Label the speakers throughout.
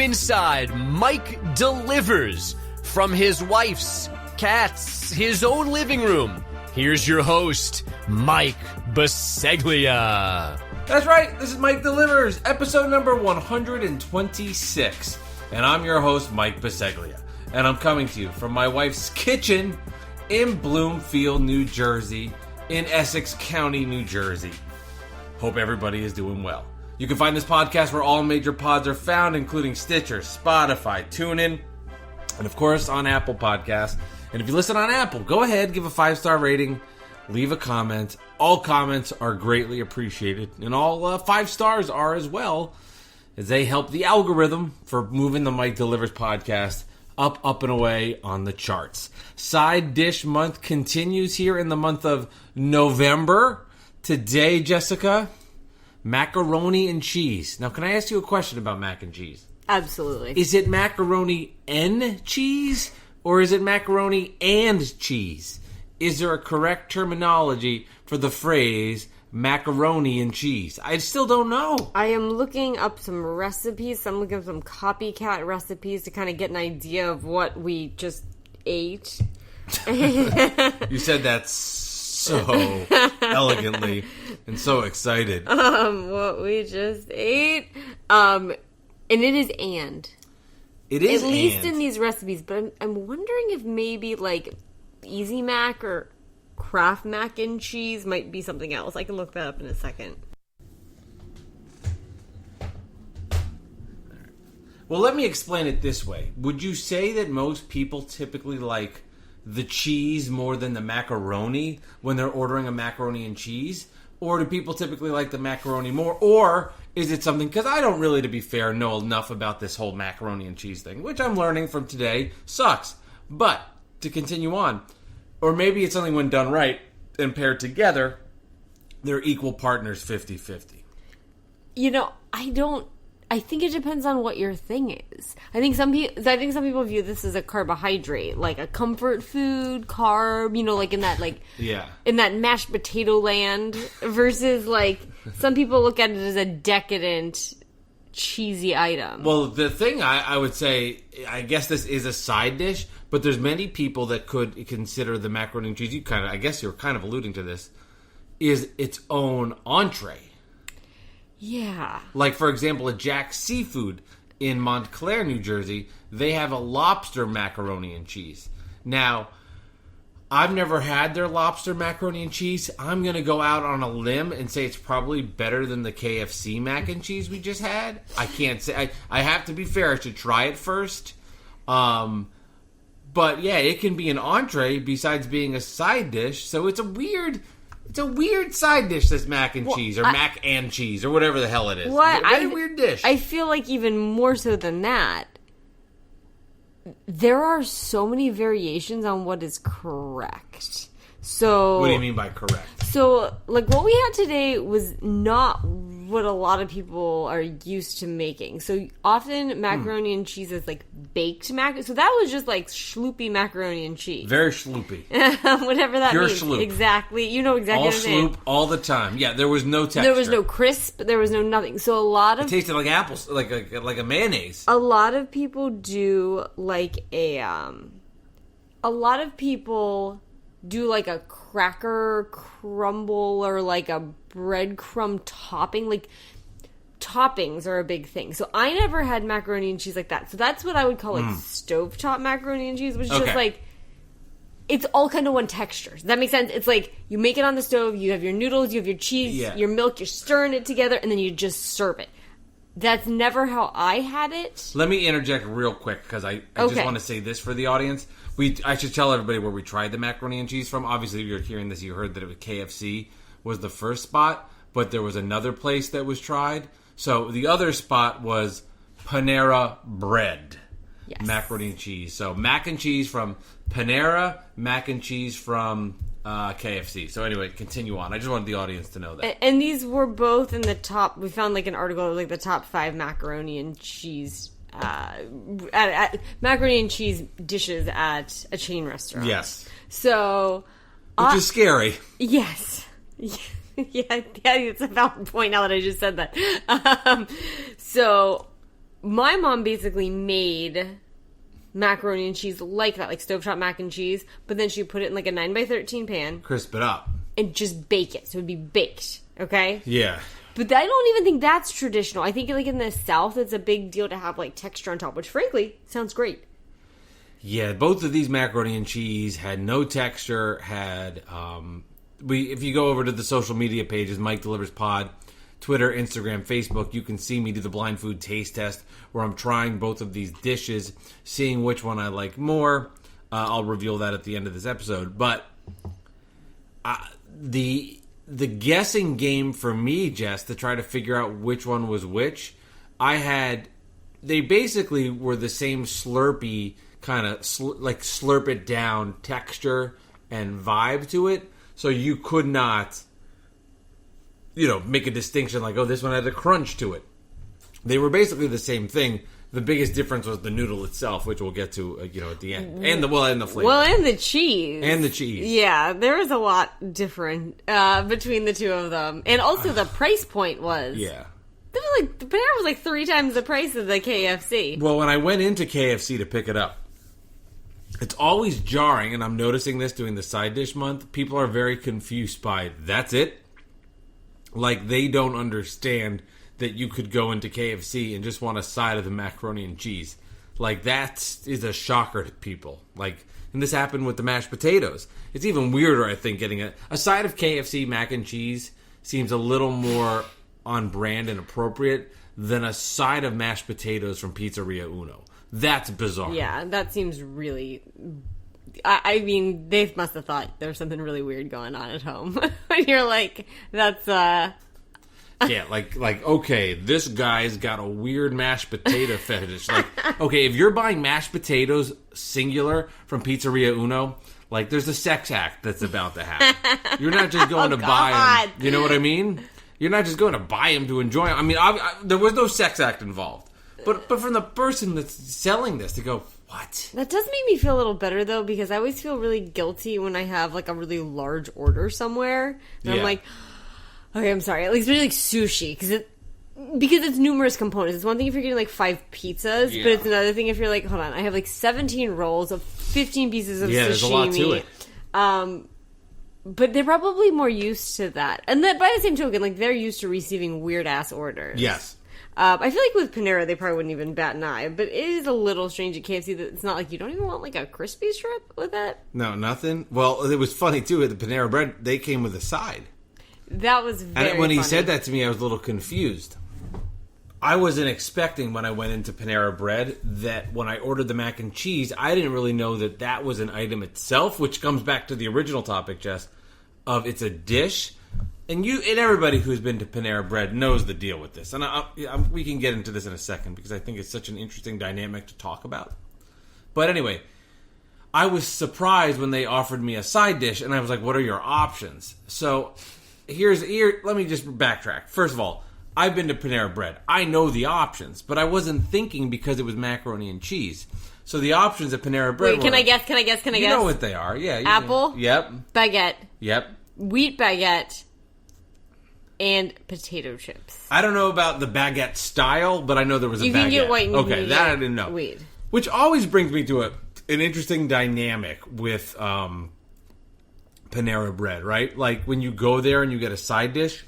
Speaker 1: inside Mike Delivers from his wife's, cat's, his own living room. Here's your host, Mike Biseglia.
Speaker 2: That's right, this is Mike Delivers, episode number 126. And I'm your host, Mike Biseglia. And I'm coming to you from my wife's kitchen in Bloomfield, New Jersey, in Essex County, New Jersey. Hope everybody is doing well. You can find this podcast where all major pods are found, including Stitcher, Spotify, TuneIn, and of course on Apple Podcasts. And if you listen on Apple, go ahead, give a 5-star rating, leave a comment. All comments are greatly appreciated, and all 5 stars are as well, as they help the algorithm for moving the Mike Delivers podcast up and away on the charts. Side Dish Month continues here in the month of November. Today, Jessica, macaroni and cheese. Now, can I ask you a question about mac and cheese?
Speaker 3: Absolutely.
Speaker 2: Is it macaroni and cheese, or is it macaroni and cheese? Is there a correct terminology for the phrase macaroni and cheese? I still don't know.
Speaker 3: I am looking up some recipes. I'm looking up some copycat recipes to kind of get an idea of what we just ate.
Speaker 2: You said that so elegantly and so excited.
Speaker 3: What we just ate. And it is and.
Speaker 2: It is
Speaker 3: at least in these recipes, but I'm wondering if maybe like Easy Mac or Kraft mac and cheese might be something else. I can look that up in a second.
Speaker 2: Well, let me explain it this way. Would you say that most people typically like the cheese more than the macaroni when they're ordering a macaroni and cheese? Or do people typically like the macaroni more? Or is it something, because I don't really, to be fair, know enough about this whole macaroni and cheese thing, which I'm learning from today sucks. But to continue on, or maybe it's something when done right and paired together, they're equal partners 50-50.
Speaker 3: You know, I think it depends on what your thing is. I think some people view this as a carbohydrate, like a comfort food, carb, you know, like in that in that mashed potato land, versus like some people look at it as a decadent, cheesy item.
Speaker 2: Well, the thing I would say, I guess this is a side dish, but there's many people that could consider the macaroni and cheese, I guess you're kind of alluding to this, is its own entree.
Speaker 3: Yeah.
Speaker 2: Like, for example, at Jack's Seafood in Montclair, New Jersey, they have a lobster macaroni and cheese. Now, I've never had their lobster macaroni and cheese. I'm going to go out on a limb and say it's probably better than the KFC mac and cheese we just had. I can't say. I have to be fair. I should try it first. But, yeah, it can be an entree besides being a side dish. So it's a weird side dish, this mac and cheese, or mac and cheese, or whatever the hell it is.
Speaker 3: What?
Speaker 2: Very weird dish.
Speaker 3: I feel like even more so than that, there are so many variations on what is correct. So,
Speaker 2: what do you mean by correct?
Speaker 3: So, like, what we had today was not what a lot of people are used to making. So, often macaroni and cheese is, like, baked macaroni. So, that was just, like, schloopy macaroni and cheese.
Speaker 2: Very schloopy.
Speaker 3: Whatever that
Speaker 2: Pure
Speaker 3: means.
Speaker 2: Schloop.
Speaker 3: Exactly. You know exactly
Speaker 2: all
Speaker 3: what I mean.
Speaker 2: Schloop, all the time. Yeah, there was no texture.
Speaker 3: There was no crisp. There was no nothing. So, a lot of...
Speaker 2: It tasted like apples, like a mayonnaise.
Speaker 3: A lot of people do, like, a lot of people do like a cracker crumble or like a breadcrumb topping. Like, toppings are a big thing. So I never had macaroni and cheese like that. So that's what I would call like stovetop macaroni and cheese, which is just like, it's all kind of one texture. Does that make sense? It's like you make it on the stove, you have your noodles, you have your cheese, your milk, you're stirring it together, and then you just serve it. That's never how I had it. Let
Speaker 2: me interject real quick, because I just want to say this for the audience. I should tell everybody where we tried the macaroni and cheese from. Obviously, if you're hearing this, you heard that it was KFC was the first spot, but there was another place that was tried. So the other spot was Panera Bread. Yes. Macaroni and cheese. So mac and cheese from Panera, mac and cheese from KFC. So anyway, continue on. I just wanted the audience to know that.
Speaker 3: And these were both in the top. We found like an article of like the top 5 macaroni and cheese macaroni and cheese dishes at a chain restaurant.
Speaker 2: Yes.
Speaker 3: So,
Speaker 2: which is scary.
Speaker 3: Yes. Yeah, it's a valid point now that I just said that. So my mom basically made macaroni and cheese like that, like stovetop mac and cheese, but then she put it in like a 9x13 pan.
Speaker 2: Crisp it up.
Speaker 3: And just bake it, so it'd be baked, okay?
Speaker 2: Yeah.
Speaker 3: But I don't even think that's traditional. I think like in the South, it's a big deal to have like texture on top, which frankly sounds great.
Speaker 2: Yeah, both of these macaroni and cheese had no texture, had if you go over to the social media pages, Mike Delivers Pod, Twitter, Instagram, Facebook, you can see me do the blind food taste test where I'm trying both of these dishes, seeing which one I like more. I'll reveal that at the end of this episode. But the guessing game for me, Jess, to try to figure out which one was which, they basically were the same slurpy kind of like slurp it down texture and vibe to it. So you could not, make a distinction like, oh, this one had a crunch to it. They were basically the same thing. The biggest difference was the noodle itself, which we'll get to, at the end. And the flavor.
Speaker 3: Well, and the cheese.
Speaker 2: And the cheese.
Speaker 3: Yeah, there was a lot different between the two of them. And also the price point was.
Speaker 2: Yeah.
Speaker 3: It was like, the Panera was like 3 times the price of the KFC.
Speaker 2: Well, when I went into KFC to pick it up, it's always jarring, and I'm noticing this during the side dish month. People are very confused by, that's it? Like, they don't understand that you could go into KFC and just want a side of the macaroni and cheese. Like, that is a shocker to people. Like, and this happened with the mashed potatoes. It's even weirder, I think, getting a side of KFC mac and cheese seems a little more on brand and appropriate than a side of mashed potatoes from Pizzeria Uno. That's bizarre.
Speaker 3: Yeah, that seems really... I mean, they must have thought there was something really weird going on at home. When you're like, that's...
Speaker 2: Yeah, like, okay, this guy's got a weird mashed potato fetish. Like, okay, if you're buying mashed potatoes singular from Pizzeria Uno, like, there's a sex act that's about to happen. You're not just going to buy them. You know what I mean? You're not just going to buy them to enjoy them. I mean, there was no sex act involved. But from the person that's selling this to go, what?
Speaker 3: That does make me feel a little better, though, because I always feel really guilty when I have, like, a really large order somewhere. And I'm like... Okay, I'm sorry. At least really like sushi, because it's numerous components. It's one thing if you're getting like 5 pizzas, but it's another thing if you're like, hold on, I have like 17 rolls of 15 pieces of sashimi.
Speaker 2: There's a lot to it.
Speaker 3: But they're probably more used to that, and that by the same token, like they're used to receiving weird ass orders.
Speaker 2: Yes.
Speaker 3: I feel like with Panera, they probably wouldn't even bat an eye, but it is a little strange at KFC that it's not like you don't even want like a crispy strip with that.
Speaker 2: No, nothing. Well, it was funny too at the Panera Bread. They came with a side.
Speaker 3: That was very
Speaker 2: And when he
Speaker 3: funny.
Speaker 2: said that to me, I was a little confused. I wasn't expecting when I went into Panera Bread that when I ordered the mac and cheese, I didn't really know that was an item itself, which comes back to the original topic, Jess, of it's a dish. And everybody who's been to Panera Bread knows the deal with this. And we can get into this in a second because I think it's such an interesting dynamic to talk about. But anyway, I was surprised when they offered me a side dish, and I was like, what are your options? So... let me just backtrack. First of all, I've been to Panera Bread. I know the options, but I wasn't thinking because it was macaroni and cheese. So the options at Panera Bread
Speaker 3: Wait, can I guess?
Speaker 2: You know what they are. Yeah.
Speaker 3: Apple?
Speaker 2: Yep.
Speaker 3: Baguette.
Speaker 2: Yep.
Speaker 3: Wheat baguette. And potato chips.
Speaker 2: I don't know about the baguette style, but I know there was a baguette.
Speaker 3: You can get white and
Speaker 2: okay, that I didn't know.
Speaker 3: Wheat.
Speaker 2: Which always brings me to an interesting dynamic with... Panera Bread, right? Like when you go there and you get a side dish.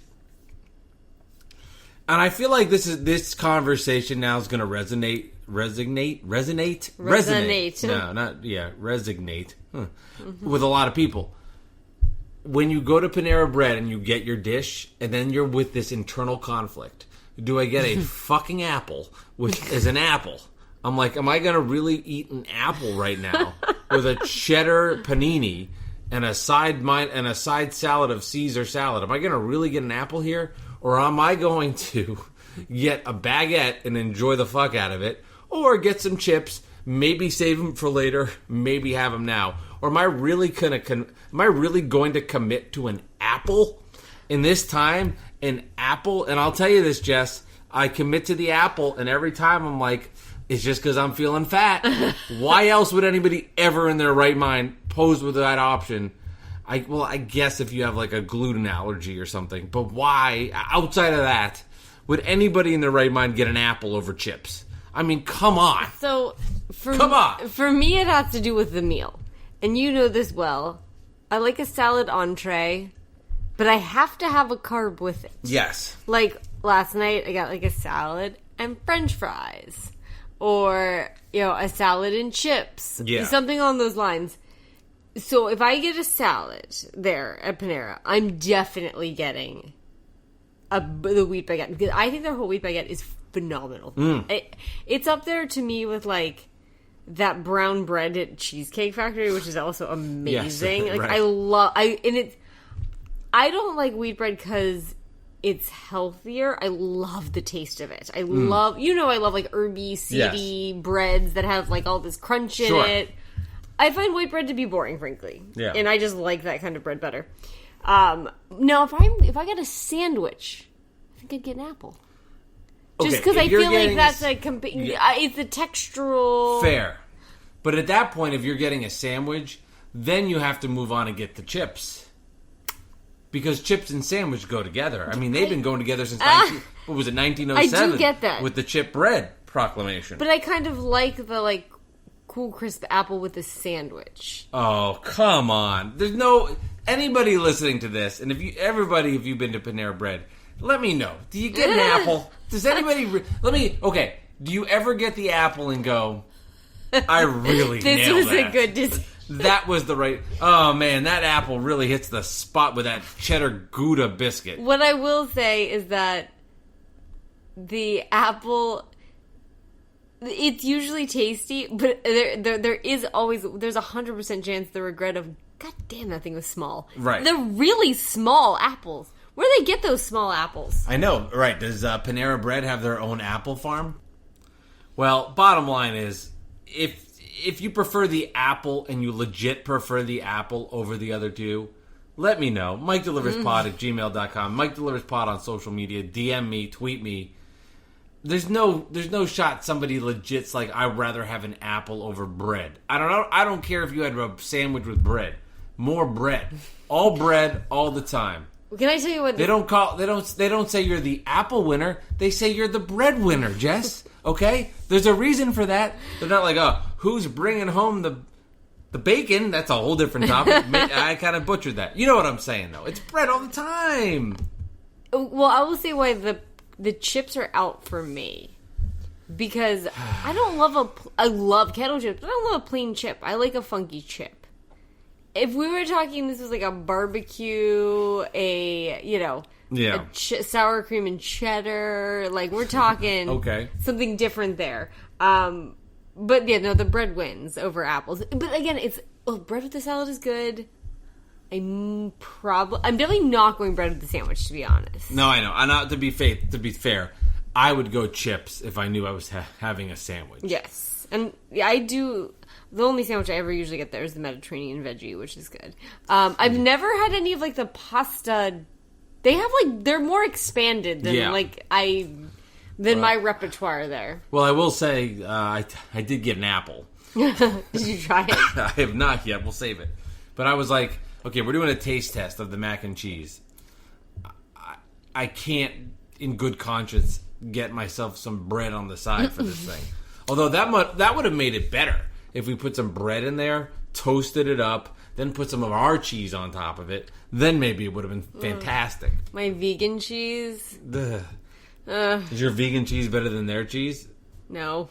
Speaker 2: And I feel like this conversation now is going to resonate. No, not resonate. With a lot of people. When you go to Panera Bread and you get your dish, and then you're with this internal conflict. Do I get a fucking apple, which is an apple? I'm like, am I going to really eat an apple right now with a cheddar panini? And a side salad of Caesar salad. Am I going to really get an apple here? Or am I going to get a baguette and enjoy the fuck out of it? Or get some chips, maybe save them for later, maybe have them now? Or am I really going to commit to an apple? In this time, an apple, and I'll tell you this, Jess, I commit to the apple, and every time I'm like, it's just because I'm feeling fat. Why else would anybody ever in their right mind pose with that option? I guess if you have like a gluten allergy or something. But why, outside of that, would anybody in their right mind get an apple over chips? I mean, come on.
Speaker 3: So,
Speaker 2: Come on.
Speaker 3: For me, it has to do with the meal. And you know this well. I like a salad entree, but I have to have a carb with it.
Speaker 2: Yes.
Speaker 3: Like, last night, I got, like, a salad and french fries. Or, a salad and chips.
Speaker 2: Yeah.
Speaker 3: Something along those lines. So, if I get a salad there at Panera, I'm definitely getting the wheat baguette. Because I think their whole wheat baguette is phenomenal. It's up there to me with, like, that brown bread at Cheesecake Factory, which is also amazing.
Speaker 2: Yes,
Speaker 3: like,
Speaker 2: right.
Speaker 3: I don't like wheat bread because it's healthier. I love the taste of it. I love like herby, seedy breads that have like all this crunch in it. I find white bread to be boring, frankly.
Speaker 2: Yeah.
Speaker 3: And I just like that kind of bread better. Now, if I get a sandwich, I think I'd get an apple. Just because I feel like that's it's a textural...
Speaker 2: Fair. But at that point, if you're getting a sandwich, then you have to move on and get the chips. Because chips and sandwich go together. I mean, they've been going together since 1907?
Speaker 3: I do get that.
Speaker 2: With the chip bread proclamation.
Speaker 3: But I kind of like the, like, cool crisp apple with a sandwich.
Speaker 2: Oh, come on. There's no... Anybody listening to this, and if you've been to Panera Bread, let me know. Do you get an apple? Does anybody... Okay, do you ever get the apple and go, I really nailed that?
Speaker 3: This was a good decision.
Speaker 2: That was the right... Oh, man, that apple really hits the spot with that cheddar Gouda biscuit.
Speaker 3: What I will say is that the apple... It's usually tasty, but there is always... There's 100% chance the regret of, God damn, that thing was small.
Speaker 2: Right.
Speaker 3: They're really small apples. Where do they get those small apples?
Speaker 2: I know, right. Does Panera Bread have their own apple farm? Well, bottom line is, if you prefer the apple and you legit prefer the apple over the other two, let me know. MikeDeliversPod at gmail.com. MikeDeliversPod on social media. DM me, tweet me. There's no shot somebody legit's like, I'd rather have an apple over bread. I don't know. I don't care if you had a sandwich with bread. More bread. All bread all the time.
Speaker 3: Can I tell you what?
Speaker 2: They don't say you're the apple winner. They say you're the bread winner, Jess. Okay? There's a reason for that. They're not like, who's bringing home the bacon? That's a whole different topic. I kind of butchered that. You know what I'm saying, though. It's bread all the time.
Speaker 3: Well, I will say why the chips are out for me. Because I love kettle chips, but I don't love a plain chip. I like a funky chip. If we were talking, this was like a barbecue, a sour cream and cheddar, like we're talking
Speaker 2: okay.
Speaker 3: Something different there. But yeah, no, the bread wins over apples. But again, bread with the salad is good. I'm definitely not going bread with the sandwich, to be honest.
Speaker 2: No, I know. To be fair, I would go chips if I knew I was having a sandwich.
Speaker 3: Yes, and I do. The only sandwich I ever usually get there is the Mediterranean veggie, which is good. I've never had any of like the pasta. They have like they're more expanded than my repertoire there.
Speaker 2: Well, I will say I did get an apple.
Speaker 3: Did you try it?
Speaker 2: I have not yet. We'll save it. But I was like, okay, we're doing a taste test of the mac and cheese. I can't, in good conscience, get myself some bread on the side for this thing. Although that would have made it better. If we put some bread in there, toasted it up, then put some of our cheese on top of it, then maybe it would have been fantastic.
Speaker 3: My vegan cheese?
Speaker 2: Is your vegan cheese better than their cheese?
Speaker 3: No.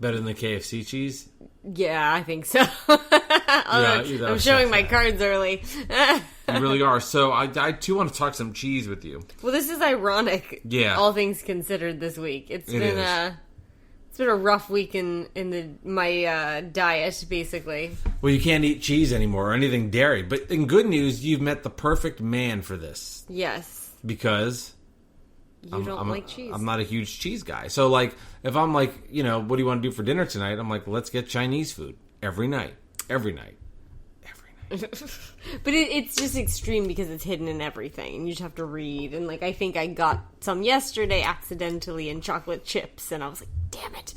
Speaker 2: Better than the KFC cheese?
Speaker 3: Yeah, I think so. I'm showing my cards early.
Speaker 2: You really are. So I too want to talk some cheese with you.
Speaker 3: Well, this is ironic.
Speaker 2: Yeah.
Speaker 3: All things considered this week. It's been a rough week in my diet, basically.
Speaker 2: Well, you can't eat cheese anymore or anything dairy. But in good news, you've met the perfect man for this.
Speaker 3: Yes.
Speaker 2: Because
Speaker 3: you don't like cheese.
Speaker 2: I'm not a huge cheese guy. So, like, if I'm like, what do you want to do for dinner tonight? I'm like, let's get Chinese food. Every night.
Speaker 3: But it's just extreme because it's hidden in everything. And you just have to read. And, like, I think I got some yesterday accidentally in chocolate chips. And I was like, damn it.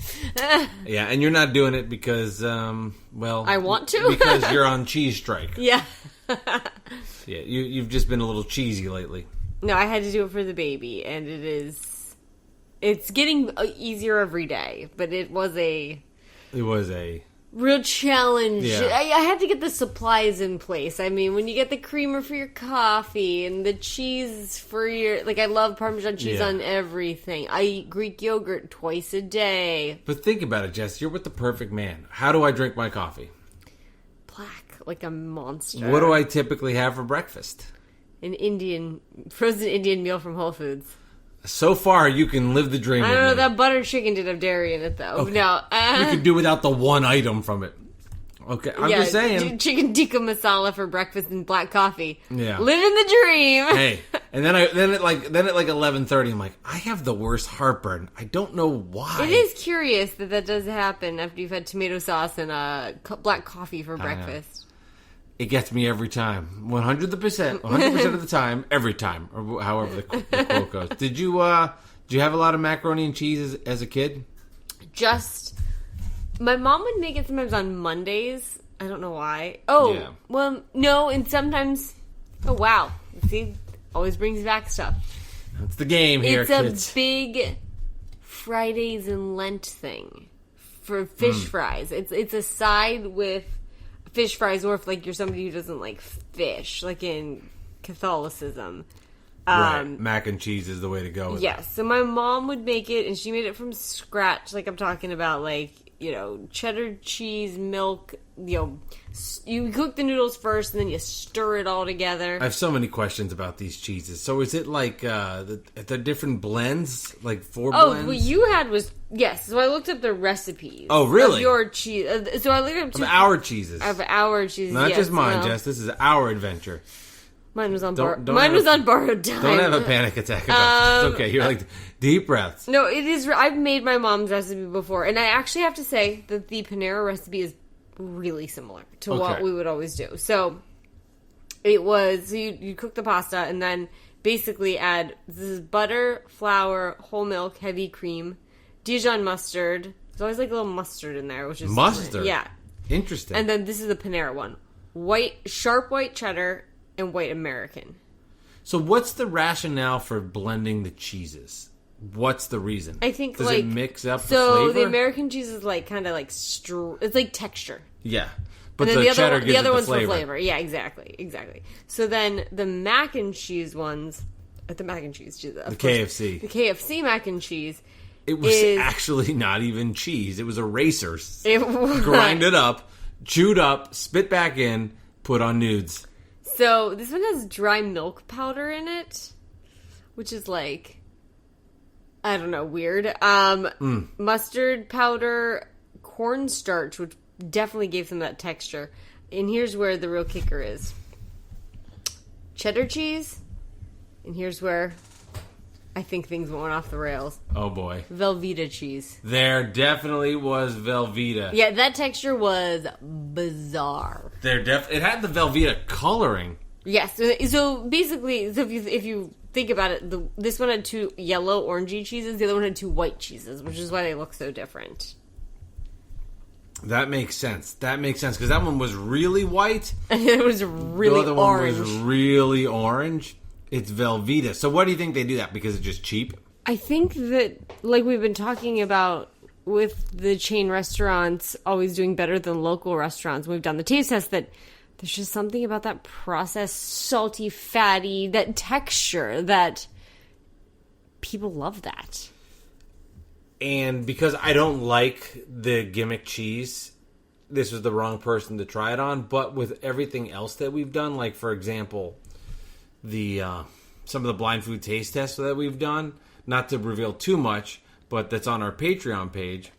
Speaker 2: Yeah, and you're not doing it because, I
Speaker 3: want to.
Speaker 2: Because you're on cheese strike.
Speaker 3: Yeah.
Speaker 2: Yeah, you've just been a little cheesy lately.
Speaker 3: No, I had to do it for the baby. And it is It's getting easier every day, but it was a
Speaker 2: real
Speaker 3: challenge.
Speaker 2: Yeah.
Speaker 3: I had to get the supplies in place. I mean, when you get the creamer for your coffee and the cheese for your... Like, I love Parmesan cheese on everything. I eat Greek yogurt twice a day.
Speaker 2: But think about it, Jess. You're with the perfect man. How do I drink my coffee?
Speaker 3: Black, like a monster.
Speaker 2: What do I typically have for breakfast?
Speaker 3: An frozen Indian meal from Whole Foods.
Speaker 2: So far, you can live the dream.
Speaker 3: I
Speaker 2: with
Speaker 3: don't know,
Speaker 2: me.
Speaker 3: that butter chicken did have dairy in it, though.
Speaker 2: Okay.
Speaker 3: No.
Speaker 2: You can do without the one item from it. Okay, I'm just saying.
Speaker 3: Chicken tikka masala for breakfast and black coffee.
Speaker 2: Yeah.
Speaker 3: Living the dream.
Speaker 2: Hey, and then at 11:30, I'm like, I have the worst heartburn. I don't know why.
Speaker 3: It is curious that does happen after you've had tomato sauce and black coffee for breakfast.
Speaker 2: It gets me every time. 100% of the time, every time, or however the quote goes. Did you have a lot of macaroni and cheese as a kid?
Speaker 3: My mom would make it sometimes on Mondays. I don't know why. Oh, yeah. Well, no, and sometimes... Oh, wow. See, always brings back stuff.
Speaker 2: That's the game here, kids.
Speaker 3: It's a big Fridays and Lent thing for fish fries. It's a side with... fish fries, or if like you're somebody who doesn't like fish, like in Catholicism.
Speaker 2: Right. Mac and cheese is the way to go with
Speaker 3: yes. So my mom would make it, and she made it from scratch. Like I'm talking about, like, you know, cheddar cheese, milk. You know, you cook the noodles first, and then you stir it all together.
Speaker 2: I have so many questions about these cheeses. So is it like the different blends, like four blends?
Speaker 3: Oh, what you had was yes. So I looked up the recipes.
Speaker 2: Oh, really?
Speaker 3: Of your cheese. So I looked up
Speaker 2: of our cheeses.
Speaker 3: Of our cheeses,
Speaker 2: not
Speaker 3: yes,
Speaker 2: just mine, Jess. This is our adventure.
Speaker 3: Mine was on
Speaker 2: Don't
Speaker 3: borrowed time.
Speaker 2: Don't have a panic attack about it. It's okay. You're like, deep breaths.
Speaker 3: No, it is. I've made my mom's recipe before, and I actually have to say that the Panera recipe is really similar to what we would always do. So it was you cook the pasta and then basically add butter, flour, whole milk, heavy cream, Dijon mustard. There's always like a little mustard in there, which is
Speaker 2: mustard.
Speaker 3: Yeah,
Speaker 2: interesting.
Speaker 3: And then this is the Panera one: sharp white cheddar and white American.
Speaker 2: So what's the rationale for blending the cheeses? What's the reason?
Speaker 3: I think
Speaker 2: does it mix up the
Speaker 3: flavor?
Speaker 2: flavor?
Speaker 3: So the American cheese is like kind of like it's like texture.
Speaker 2: Yeah, but
Speaker 3: and then
Speaker 2: the cheddar gives
Speaker 3: the other
Speaker 2: it
Speaker 3: one's
Speaker 2: flavor.
Speaker 3: for flavor. Yeah, exactly. So then the mac and cheese ones, the mac and cheese, of course,
Speaker 2: KFC,
Speaker 3: the KFC mac and cheese.
Speaker 2: It was actually not even cheese. It was erasers. Grind it up, chewed up, spit back in, put on nudes.
Speaker 3: So this one has dry milk powder in it, which is like, I don't know, weird. Mustard powder, cornstarch, which definitely gave them that texture. And here's where the real kicker is. Cheddar cheese. And here's where I think things went off the rails.
Speaker 2: Oh boy.
Speaker 3: Velveeta cheese.
Speaker 2: There definitely was Velveeta.
Speaker 3: Yeah, that texture was bizarre.
Speaker 2: It had the Velveeta coloring.
Speaker 3: Yes. So basically, if you think about it, this one had two yellow orangey cheeses. The other one had two white cheeses, which is why they look so different.
Speaker 2: That makes sense. Because that one was really white.
Speaker 3: And it was really orange.
Speaker 2: The other one was really orange. It's Velveeta. So what do you think they do that? Because it's just cheap?
Speaker 3: I think that, like we've been talking about with the chain restaurants always doing better than local restaurants, we've done the taste test, that there's just something about that processed, salty, fatty, that texture that people love that.
Speaker 2: And because I don't like the gimmick cheese, this was the wrong person to try it on. But with everything else that we've done, like, for example, some of the blind food taste tests that we've done, not to reveal too much, but that's on our Patreon page,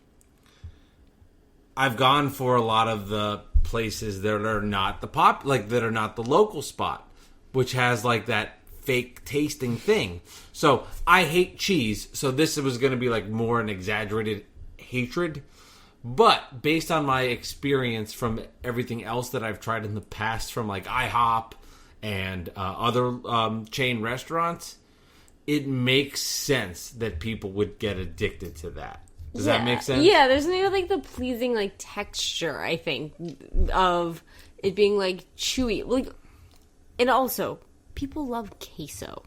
Speaker 2: I've gone for a lot of the places that are not that are not the local spot, which has like that fake tasting thing. So I hate cheese, so this was going to be like more an exaggerated hatred. But based on my experience from everything else that I've tried in the past, from like IHOP and other chain restaurants, it makes sense that people would get addicted to that. Does that make sense?
Speaker 3: Yeah, there's something with like the pleasing like texture, I think, of it being like chewy. Like, and also, people love queso.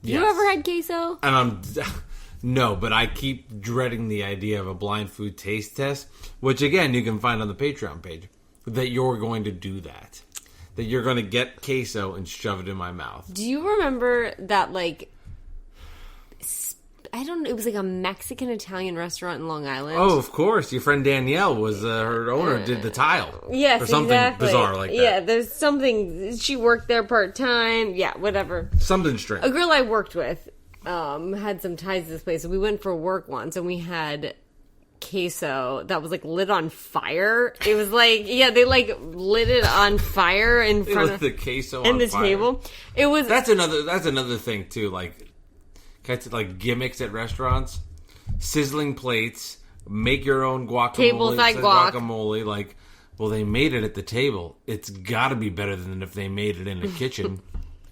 Speaker 2: Yes.
Speaker 3: You ever had queso?
Speaker 2: And No, but I keep dreading the idea of a blind food taste test, which again you can find on the Patreon page, that you're going to do that. That you're going to get queso and shove it in my mouth.
Speaker 3: Do you remember that, like, I don't know, it was like a Mexican-Italian restaurant in Long Island?
Speaker 2: Oh, of course. Your friend Danielle was, her owner did the tile.
Speaker 3: Yes,
Speaker 2: or something
Speaker 3: exactly.
Speaker 2: bizarre like that.
Speaker 3: Yeah, there's something, she worked there part-time, yeah, whatever.
Speaker 2: Something strange.
Speaker 3: A girl I worked with had some ties to this place, so we went for work once, and we had queso that was, like, lit on fire. It was like, yeah, they, like, lit it on fire in front of
Speaker 2: the queso
Speaker 3: in
Speaker 2: on
Speaker 3: the
Speaker 2: fire.
Speaker 3: Table. It was
Speaker 2: That's another thing too, like gimmicks at restaurants. Sizzling plates, make your own guacamole.
Speaker 3: Table-side guac.
Speaker 2: Guacamole, like, well, they made it at the table. It's got to be better than if they made it in the kitchen.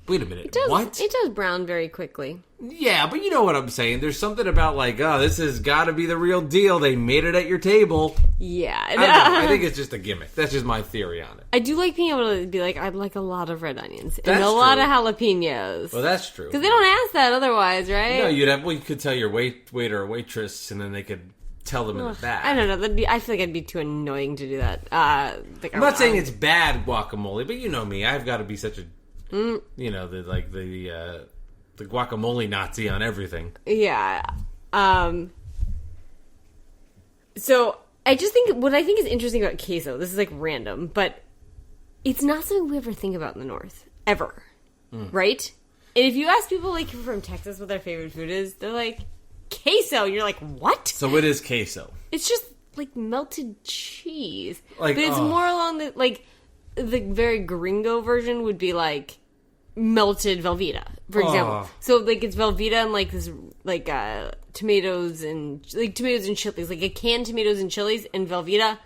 Speaker 2: Wait a minute, what?
Speaker 3: It does brown very quickly.
Speaker 2: Yeah, but you know what I'm saying. There's something about, like, oh, this has got to be the real deal. They made it at your table.
Speaker 3: Yeah.
Speaker 2: I don't know. I think it's just a gimmick. That's just my theory on it.
Speaker 3: I do like being able to be like, I'd like a lot of red onions.
Speaker 2: That's
Speaker 3: and a lot
Speaker 2: true.
Speaker 3: of jalapenos.
Speaker 2: Well, that's true.
Speaker 3: Because they don't ask that otherwise, right?
Speaker 2: No, you could tell your waiter or waitress, and then they could tell them in the back.
Speaker 3: I don't know. I feel like I'd be too annoying to do that.
Speaker 2: I'm not saying it's bad guacamole, but you know me. I've got to be such a, you know, the guacamole Nazi on everything.
Speaker 3: Yeah. So I just think what I think is interesting about queso. This is like random, but it's not something we ever think about in the North ever, right? And if you ask people like from Texas what their favorite food is, they're like queso. You're like, what?
Speaker 2: So it is queso.
Speaker 3: It's just like melted cheese,
Speaker 2: Like,
Speaker 3: but it's more along the like the very gringo version would be like melted Velveeta, for example. So like it's Velveeta and like this like tomatoes and chilies, like a canned tomatoes and chilies and Velveeta.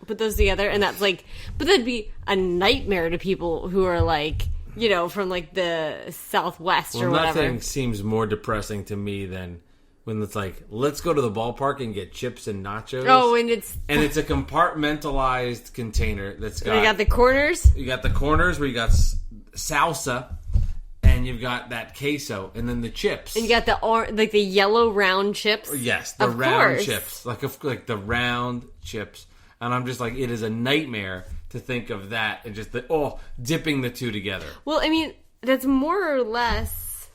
Speaker 3: Put those together, and that's like, but that'd be a nightmare to people who are like, you know, from like the Southwest or whatever.
Speaker 2: Nothing seems more depressing to me than when it's like, let's go to the ballpark and get chips and nachos.
Speaker 3: Oh, and it's
Speaker 2: a compartmentalized container that's got.
Speaker 3: You got the corners.
Speaker 2: You got the corners where you got salsa, and you've got that queso, and then the chips.
Speaker 3: And you got like the yellow round chips.
Speaker 2: Yes, the
Speaker 3: of
Speaker 2: round
Speaker 3: course.
Speaker 2: chips, like the round chips, and I'm just like, it is a nightmare to think of that and just dipping the two together.
Speaker 3: Well, I mean, that's more or less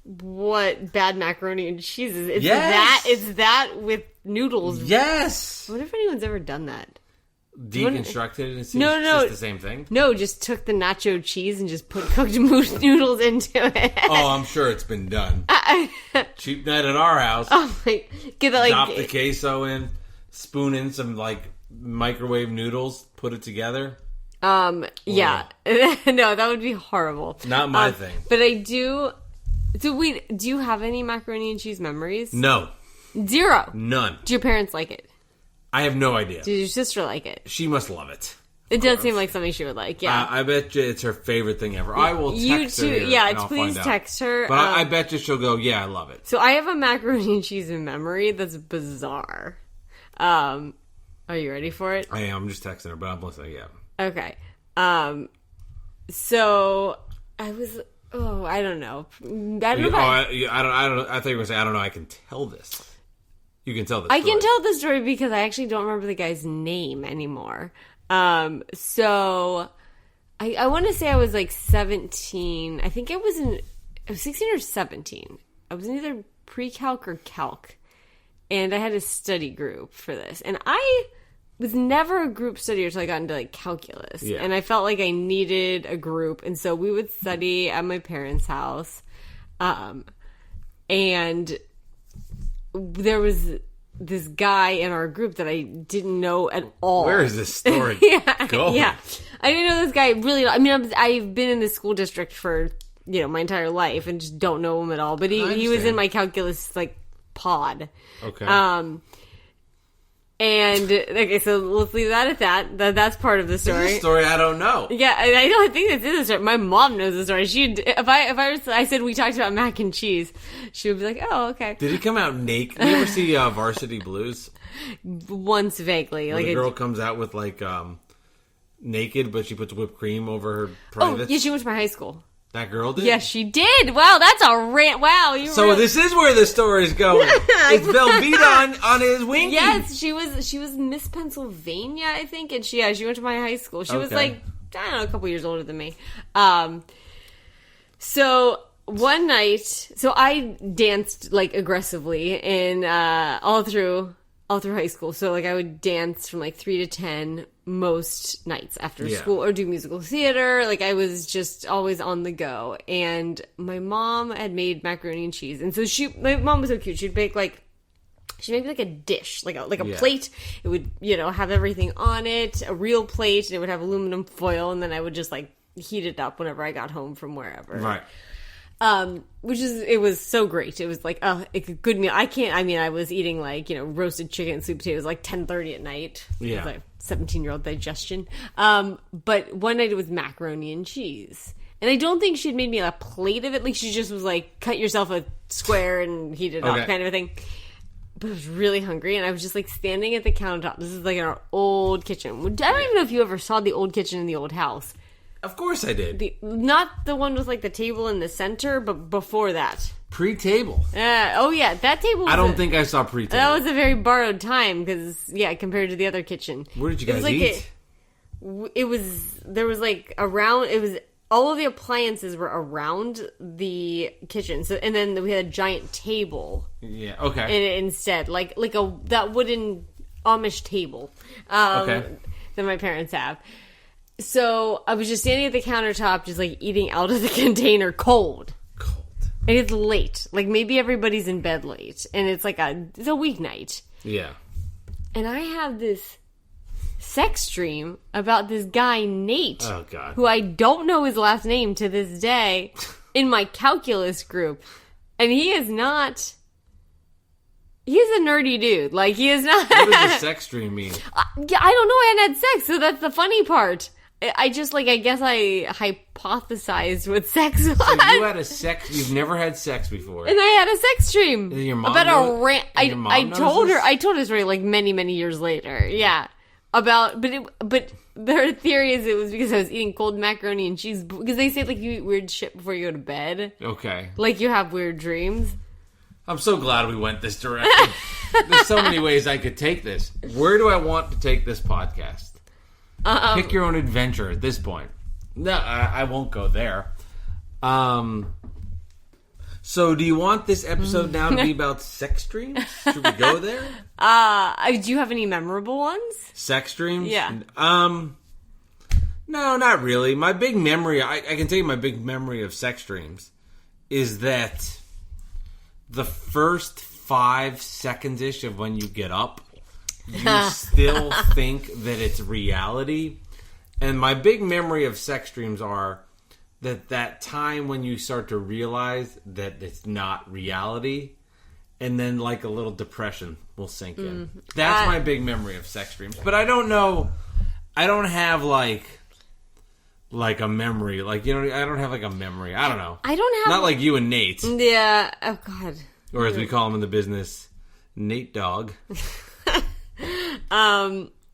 Speaker 3: what bad macaroni and cheese is. It's that with noodles.
Speaker 2: Yes.
Speaker 3: I wonder if anyone's ever done that.
Speaker 2: Deconstructed and it's
Speaker 3: No.
Speaker 2: just the same thing?
Speaker 3: No, just took the nacho cheese and just put cooked moose noodles into it.
Speaker 2: Oh, I'm sure it's been done. Cheap night at our house.
Speaker 3: Oh my, get that, like,
Speaker 2: Drop the queso in, spoon in some like microwave noodles, put it together.
Speaker 3: Yeah. No, that would be horrible.
Speaker 2: Not my thing.
Speaker 3: But I do. So wait, do you have any macaroni and cheese memories?
Speaker 2: No.
Speaker 3: Zero.
Speaker 2: None.
Speaker 3: Do your parents like it?
Speaker 2: I have no idea.
Speaker 3: Does your sister like it?
Speaker 2: She must love it.
Speaker 3: It does seem like something she would like, yeah.
Speaker 2: I bet you it's her favorite thing ever. I will text her.
Speaker 3: Yeah,
Speaker 2: and I'll
Speaker 3: please
Speaker 2: find out.
Speaker 3: text her.
Speaker 2: But I bet you she'll go, yeah, I love it.
Speaker 3: So I have a macaroni and cheese in memory that's bizarre. Are you ready for it?
Speaker 2: I am. I'm just texting her, but I'm listening, yeah.
Speaker 3: Okay. So I was... Oh, I don't know. I don't know.
Speaker 2: I don't. I thought you were going to say, I don't know. I can tell this. You can tell this.
Speaker 3: I can tell the story because I actually don't remember the guy's name anymore. So I want to say I was like 17. I think I was 16 or 17. I was in either pre-calc or calc. And I had a study group for this. And I was never a group studier until I got into like calculus.
Speaker 2: Yeah.
Speaker 3: And I felt like I needed a group. And so we would study at my parents' house. And there was this guy in our group that I didn't know at all.
Speaker 2: Where is this story going?
Speaker 3: Yeah. I didn't know this guy really. I mean, I've been in the school district for, my entire life and just don't know him at all. But he was in my calculus, like, pod.
Speaker 2: Okay.
Speaker 3: And, okay, so let's leave that at that. That's part of the story.
Speaker 2: This is a story I don't know.
Speaker 3: Yeah, I don't think it's in the story. My mom knows the story. I said we talked about mac and cheese, she would be like, oh, okay.
Speaker 2: Did he come out naked? You ever see Varsity Blues?
Speaker 3: Once vaguely.
Speaker 2: Where
Speaker 3: like
Speaker 2: the girl comes out with, like, naked, but she puts whipped cream over her privates?
Speaker 3: Oh, yeah, she went to my high school.
Speaker 2: That girl did?
Speaker 3: Yes, she did. Wow, that's a rant. Wow.
Speaker 2: This is where the story's going. It's Velveeta on his winky.
Speaker 3: Yes, she was Miss Pennsylvania, I think, and she went to my high school. She was like, I don't know, a couple years older than me. So one night, so I danced like aggressively in all through high school. So like I would dance from like 3 to 10 most nights after school or do musical theater. Like I was just always on the go. And my mom had made macaroni and cheese. And so my mom was so cute. She'd make like a dish, like a plate. It would, have everything on it, a real plate, and it would have aluminum foil. And then I would just like heat it up whenever I got home from wherever.
Speaker 2: Right.
Speaker 3: It was so great. It was like, a good meal. I was eating like, roasted chicken and sweet potatoes like 10:30 at night.
Speaker 2: Yeah.
Speaker 3: It was like 17-year-old digestion. But one night it was macaroni and cheese. And I don't think she'd made me a plate of it. Like she just was like, cut yourself a square and heat it up kind of a thing. But I was really hungry and I was just like standing at the countertop. This is like in our old kitchen. I don't even know if you ever saw the old kitchen in the old house.
Speaker 2: Of course I did.
Speaker 3: Not the one with like the table in the center, but before that.
Speaker 2: Pre-table.
Speaker 3: That table.
Speaker 2: I don't think I saw pre-table.
Speaker 3: That was a very borrowed time because compared to the other kitchen.
Speaker 2: Where did you guys eat?
Speaker 3: There was like around. It was all of the appliances were around the kitchen. So and then we had a giant table.
Speaker 2: Yeah. Okay.
Speaker 3: Instead, like that wooden Amish table. That my parents have. So I was just standing at the countertop, just like eating out of the container cold. And it's late. Like maybe everybody's in bed late. And it's like it's a weeknight.
Speaker 2: Yeah.
Speaker 3: And I have this sex dream about this guy, Nate.
Speaker 2: Oh, God.
Speaker 3: Who I don't know his last name to this day, in my calculus group. And he is not... He's a nerdy dude. Like, he is not...
Speaker 2: What does a sex dream mean?
Speaker 3: I don't know. I hadn't had sex, so that's the funny part. I guess I hypothesized what sex was.
Speaker 2: So you had you've never had sex before.
Speaker 3: And I had a sex dream.
Speaker 2: Did your mom
Speaker 3: about
Speaker 2: know
Speaker 3: a rant. I told her story like many, many years later. Yeah. But their theory is it was because I was eating cold macaroni and cheese. Because they say like you eat weird shit before you go to bed.
Speaker 2: Okay.
Speaker 3: Like you have weird dreams.
Speaker 2: I'm so glad we went this direction. There's so many ways I could take this. Where do I want to take this podcast? Pick your own adventure at this point. No, I won't go there. So do you want this episode now to be about sex dreams? Should we go there?
Speaker 3: Do you have any memorable ones?
Speaker 2: Sex dreams?
Speaker 3: Yeah.
Speaker 2: No, not really. My big memory, I can tell you my big memory of sex dreams is that the first 5 seconds-ish of when you get up, you still think that it's reality. And my big memory of sex dreams are that time when you start to realize that it's not reality, and then like a little depression will sink in. That's my big memory of sex dreams. But I don't know, I don't have like a memory. Like, I don't have like a memory. I don't know.
Speaker 3: I don't have...
Speaker 2: Not like you and Nate.
Speaker 3: Yeah. Oh, God.
Speaker 2: Or as we call him in the business, Nate Dogg.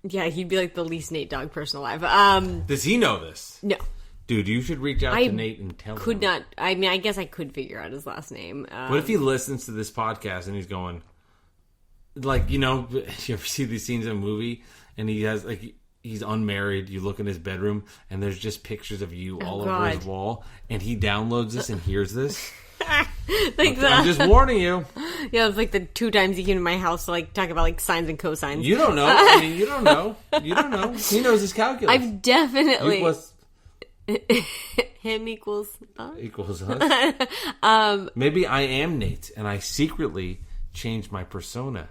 Speaker 3: Yeah, he'd be like the least Nate Dogg person alive.
Speaker 2: Does he know this?
Speaker 3: No.
Speaker 2: Dude, you should reach out to Nate and tell him.
Speaker 3: Could not. I mean, I guess I could figure out his last name.
Speaker 2: What if he listens to this podcast and he's going, like, you ever see these scenes in a movie and he has, like, he's unmarried, you look in his bedroom and there's just pictures of you all over his wall, and he downloads this and hears this? I'm just warning you.
Speaker 3: Yeah, it's like the 2 times he came to my house to like talk about like sines and cosines.
Speaker 2: You don't know. I mean, you don't know. He knows his calculus.
Speaker 3: I've definitely him equals
Speaker 2: us. Maybe I am Nate and I secretly changed my persona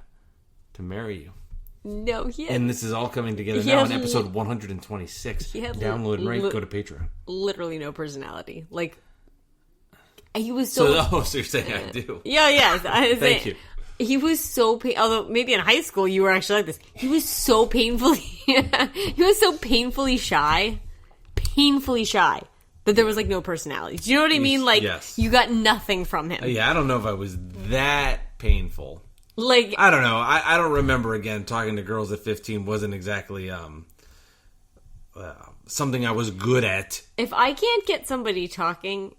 Speaker 2: to marry you.
Speaker 3: No, he had,
Speaker 2: and this is all coming together now in episode 126. Download and rate. Go to Patreon.
Speaker 3: Literally no personality. Like, he was so...
Speaker 2: So you're saying I do?
Speaker 3: Yeah.
Speaker 2: Thank you.
Speaker 3: He was so although maybe in high school you were actually like this. He was so painfully shy. Painfully shy. That there was like no personality. Do you know what I mean? Like, you got nothing from him.
Speaker 2: Yeah, I don't know if I was that painful.
Speaker 3: Like,
Speaker 2: I don't know. I don't remember, again, talking to girls at 15 wasn't exactly something I was good at.
Speaker 3: If I can't get somebody talking,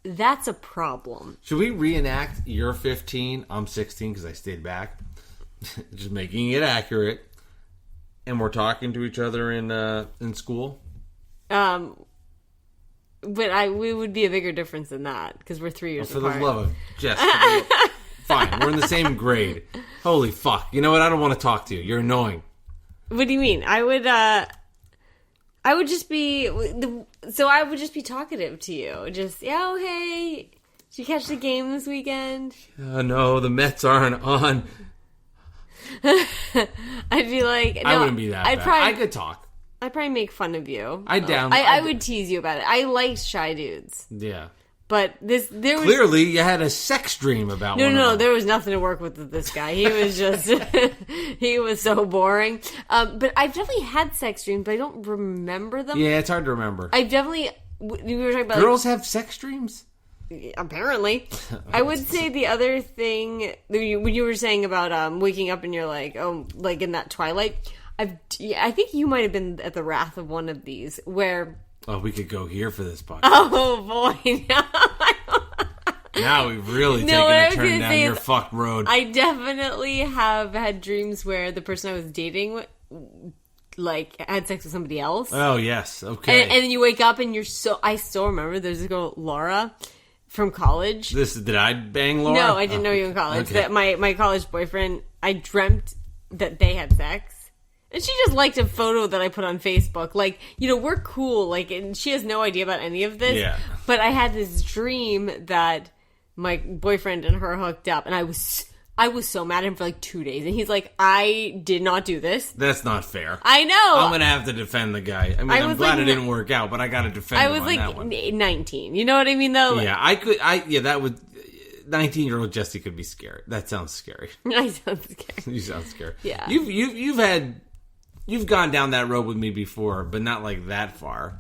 Speaker 3: that's a problem.
Speaker 2: Should we reenact you're 15, I'm 16 because I stayed back? Just making it accurate. And we're talking to each other in school?
Speaker 3: But we would be a bigger difference than that because we're 3 years
Speaker 2: For
Speaker 3: apart.
Speaker 2: the love of Jess. Fine, we're in the same grade. Holy fuck. You know what? I don't want to talk to you. You're annoying.
Speaker 3: What do you mean? I would just be talkative to you. Just, oh, hey, did you catch the game this weekend?
Speaker 2: No, the Mets aren't on.
Speaker 3: I'd be like, no,
Speaker 2: I wouldn't be that bad. I could talk.
Speaker 3: I'd probably make fun of you.
Speaker 2: I
Speaker 3: would tease you about it. I liked shy dudes.
Speaker 2: Yeah.
Speaker 3: But there was...
Speaker 2: Clearly, you had a sex dream about one of them.
Speaker 3: There was nothing to work with this guy. He was just... he was so boring. But I've definitely had sex dreams, but I don't remember them.
Speaker 2: Yeah, it's hard to remember.
Speaker 3: I've definitely... We were talking about...
Speaker 2: Girls have sex dreams?
Speaker 3: Apparently. I would say the other thing... When you were saying about waking up and you're like, oh, like in that twilight... I think you might have been at the wrath of one of these, where...
Speaker 2: Oh, we could go here for this podcast.
Speaker 3: Oh, boy. No.
Speaker 2: Now we've really taken a turn down your fucked road.
Speaker 3: I definitely have had dreams where the person I was dating, like, had sex with somebody else.
Speaker 2: Oh, yes. Okay.
Speaker 3: And then you wake up and I still remember there's a girl, Laura, from college.
Speaker 2: Did I bang Laura?
Speaker 3: No, I didn't know you in college.
Speaker 2: Okay.
Speaker 3: But my college boyfriend, I dreamt that they had sex. And she just liked a photo that I put on Facebook. Like, we're cool. Like, and she has no idea about any of this.
Speaker 2: Yeah.
Speaker 3: But I had this dream that my boyfriend and her hooked up. And I was so mad at him for like 2 days. And he's like, I did not do this.
Speaker 2: That's not fair.
Speaker 3: I know.
Speaker 2: I'm going to have to defend the guy. I mean, I'm glad it didn't work out, but I got to defend him on that one.
Speaker 3: I was like 19. You know what I mean, though?
Speaker 2: Yeah, that would... 19-year-old Jesse could be scary. That sounds scary.
Speaker 3: I sound scared.
Speaker 2: You sound scared.
Speaker 3: Yeah.
Speaker 2: You've gone down that road with me before, but not like that far.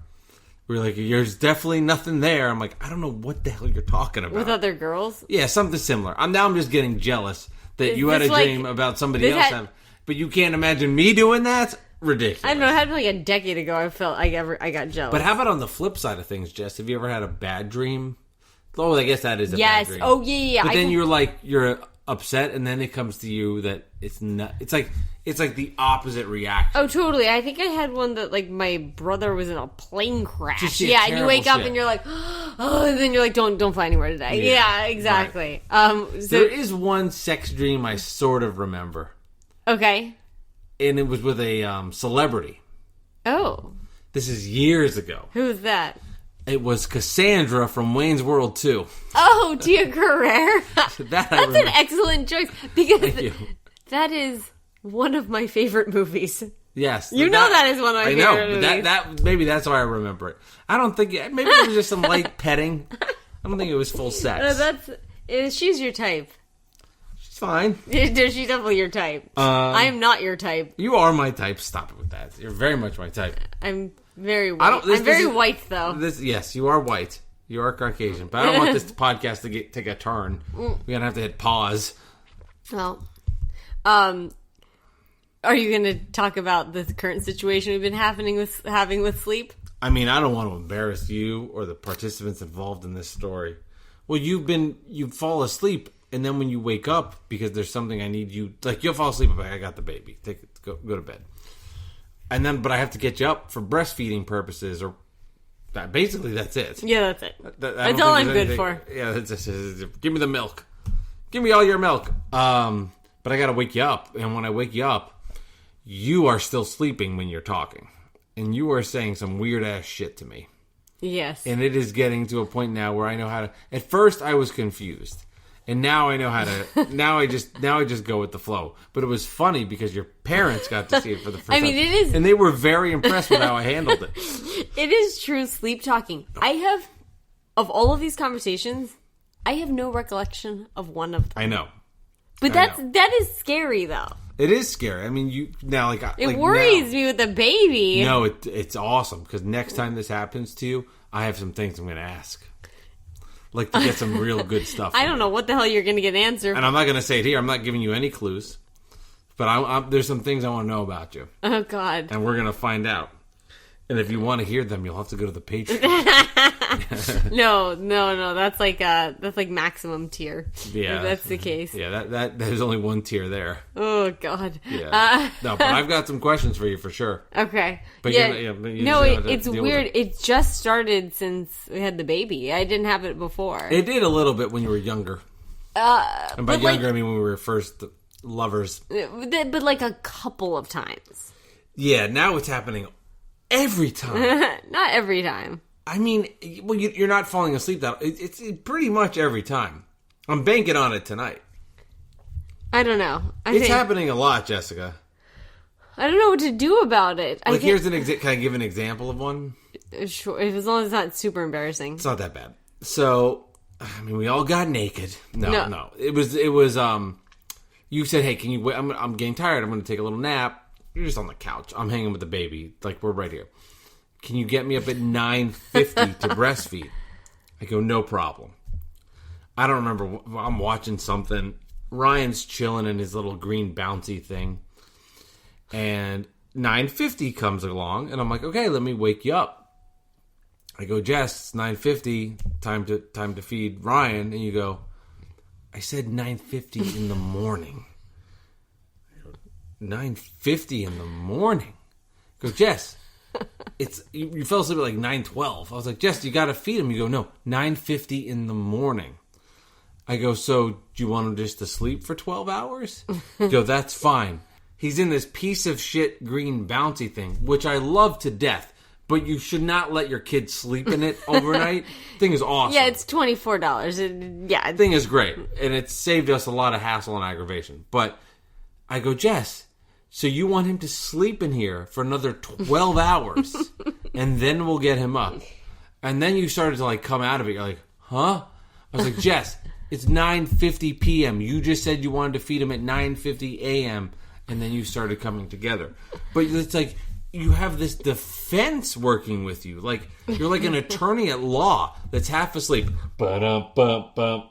Speaker 2: We're like, there's definitely nothing there. I'm like, I don't know what the hell you're talking about.
Speaker 3: With other girls?
Speaker 2: Yeah, something similar. I'm just getting jealous that you had a dream about somebody else. But you can't imagine me doing that? Ridiculous.
Speaker 3: I don't know. It happened like a decade ago. I felt I got jealous.
Speaker 2: But how about on the flip side of things, Jess? Have you ever had a bad dream? Oh, I guess that is a bad
Speaker 3: yes.
Speaker 2: dream.
Speaker 3: Oh, yeah.
Speaker 2: But then you're upset, and then it comes to you that it's not. It's like the opposite reaction.
Speaker 3: Oh, totally. I think I had one that like my brother was in a plane crash.
Speaker 2: Yeah,
Speaker 3: and you wake up and you're like, oh, and then you're like, don't fly anywhere today. Yeah, exactly.
Speaker 2: Right. There is one sex dream I sort of remember.
Speaker 3: Okay.
Speaker 2: And it was with a celebrity.
Speaker 3: Oh.
Speaker 2: This is years ago.
Speaker 3: Who's that?
Speaker 2: It was Cassandra from Wayne's World 2.
Speaker 3: Oh, Tia Carrere. That's an excellent choice because that is one of my favorite movies.
Speaker 2: Yes.
Speaker 3: You know that is one of my favorite movies.
Speaker 2: I know, but maybe that's why I remember it. I don't think... Maybe it was just some light petting. I don't think it was full sex.
Speaker 3: She's your type.
Speaker 2: She's fine.
Speaker 3: She's definitely your type. I am not your type.
Speaker 2: You are my type. Stop it with that. You're very much my type.
Speaker 3: I'm very white. I'm very white, though.
Speaker 2: Yes, you are white. You are Caucasian. But I don't want this podcast to take a turn. We're going to have to hit pause.
Speaker 3: Well, are you going to talk about the current situation we've been having with sleep?
Speaker 2: I mean, I don't want to embarrass you or the participants involved in this story. Well, you fall asleep, and then when you wake up, because there's something I need you... Like, you'll fall asleep, I'm like, I got the baby. Go to bed. And then, but I have to get you up for breastfeeding purposes, or basically that's it.
Speaker 3: Yeah, that's it. That's all I'm good for.
Speaker 2: Yeah, give me the milk. Give me all your milk. But I got to wake you up, and when I wake you up, you are still sleeping when you're talking, and you are saying some weird ass shit to me.
Speaker 3: Yes.
Speaker 2: And it is getting to a point now where I know how to. At first, I was confused. And now I know how to. Now I just go with the flow. But it was funny because your parents got to see it for the first time.
Speaker 3: I mean, it is,
Speaker 2: and they were very impressed with how I handled it.
Speaker 3: It is true sleep talking. Of all of these conversations, I have no recollection of one of them.
Speaker 2: I know,
Speaker 3: but that is scary though.
Speaker 2: It is scary. I mean,
Speaker 3: it worries me with the baby.
Speaker 2: No, it's awesome because next time this happens to you, I have some things I'm going to ask. Like to get some real good stuff.
Speaker 3: I don't know what the hell you're going to get answered.
Speaker 2: And I'm not going to say it here. I'm not giving you any clues. But there's some things I want to know about you.
Speaker 3: Oh, God.
Speaker 2: And we're going to find out. And if you want to hear them, you'll have to go to the Patreon.
Speaker 3: No. That's like maximum tier.
Speaker 2: Yeah,
Speaker 3: if that's the case.
Speaker 2: Yeah, that there's only one tier there.
Speaker 3: Oh God.
Speaker 2: Yeah. No, but I've got some questions for you for sure.
Speaker 3: Okay.
Speaker 2: But
Speaker 3: yeah. It's weird. It just started since we had the baby. I didn't have it before.
Speaker 2: It did a little bit when you were younger. And by younger, I mean when we were first lovers.
Speaker 3: But like a couple of times.
Speaker 2: Yeah. Now it's happening every time.
Speaker 3: Not every time.
Speaker 2: I mean, well, you're not falling asleep that it's pretty much every time. I'm banking on it tonight.
Speaker 3: I don't know.
Speaker 2: It's happening a lot, Jessica.
Speaker 3: I don't know what to do about it.
Speaker 2: Like, here's an can I give an example of one?
Speaker 3: Sure, as long as it's not super embarrassing.
Speaker 2: It's not that bad. So, I mean, we all got naked. No. It was. You said, "Hey, can you wait? I'm getting tired. I'm going to take a little nap." You're just on the couch. I'm hanging with the baby. Like, we're right here. Can you get me up at 9:50 to breastfeed? I go, no problem. I don't remember. I'm watching something. Ryan's chilling in his little green bouncy thing. And 9:50 comes along. And I'm like, okay, let me wake you up. I go, Jess, it's 9:50. Time to feed Ryan. And you go, I said 9:50 in the morning. 9:50 in the morning. I go, Jess, you fell asleep at like 9:12. I was like, Jess, you got to feed him. You go, no, 9:50 in the morning. I go, so do you want him just to sleep for 12 hours? You go, that's fine. He's in this piece of shit green bouncy thing, which I love to death. But you should not let your kid sleep in it overnight. Thing is awesome.
Speaker 3: Yeah, it's $24. Yeah.
Speaker 2: Thing is great. And it's saved us a lot of hassle and aggravation. But I go, Jess, so you want him to sleep in here for another 12 hours, and then we'll get him up. And then you started to like come out of it. You're like, huh? I was like, Jess, it's 9:50 p.m. You just said you wanted to feed him at 9:50 a.m., and then you started coming together. But it's like you have this defense working with you. Like you're like an attorney at law that's half asleep. Ba-dum-bum-bum.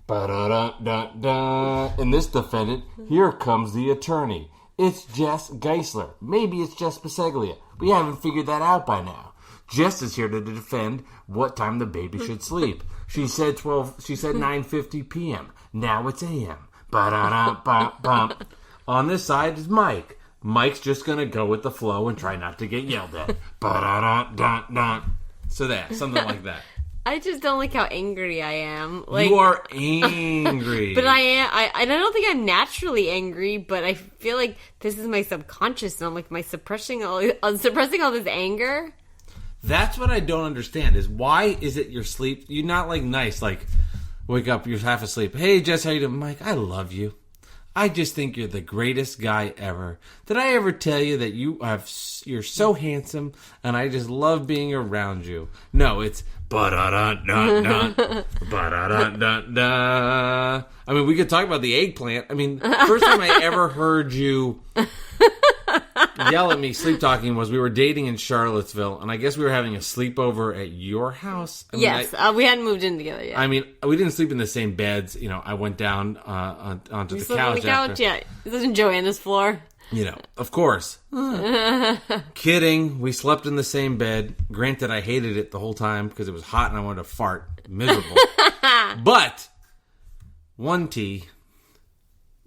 Speaker 2: Ba-da-da-da-da. And this defendant, here comes the attorney. It's Jess Geisler. Maybe it's Jess Biseglia. We haven't figured that out by now. Jess is here to defend what time the baby should sleep. She said 9:50 p.m. Now it's a.m. Ba-da-da-ba-bum. On this side is Mike. Mike's just going to go with the flow and try not to get yelled at. Ba-da-da-da-da. So something like that.
Speaker 3: I just don't like how angry I am. Like,
Speaker 2: you are angry.
Speaker 3: But I am. I don't think I'm naturally angry, but I feel like this is my subconscious, and I'm like, suppressing all this anger.
Speaker 2: That's what I don't understand, is why is it your sleep? You're not like nice, like wake up, you're half asleep. Hey, Jess, how you doing? Mike, I love you. I just think you're the greatest guy ever. Did I ever tell you that you're so handsome and I just love being around you? No, it's ba-da-da-da-da, ba-da-da-da-da. I mean, we could talk about the eggplant. I mean, first time I ever heard you yell at me sleep talking was we were dating in Charlottesville, and I guess we were having a sleepover at your house. I mean,
Speaker 3: we hadn't moved in together yet.
Speaker 2: I mean, we didn't sleep in the same beds. You know, I went down onto the couch.
Speaker 3: On the couch, yeah. This isn't Joanna's floor.
Speaker 2: You know, of course. Kidding. We slept in the same bed. Granted, I hated it the whole time because it was hot and I wanted to fart. Miserable. But, one tea,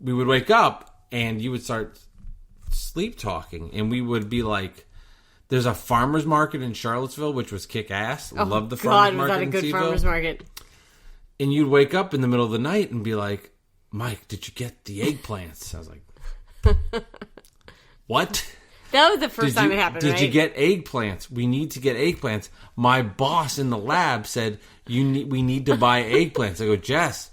Speaker 2: we would wake up and you would start sleep talking, and we would be like, there's a farmer's market in Charlottesville, which was kick-ass. Love the farmer's market. Was that a good farmer's market? And you'd wake up in the middle of the night and be like, Mike, did you get the eggplants? I was like, what?
Speaker 3: That was the first time it happened,
Speaker 2: Did you get eggplants? We need to get eggplants. My boss in the lab said, we need to buy eggplants. I go, Jess,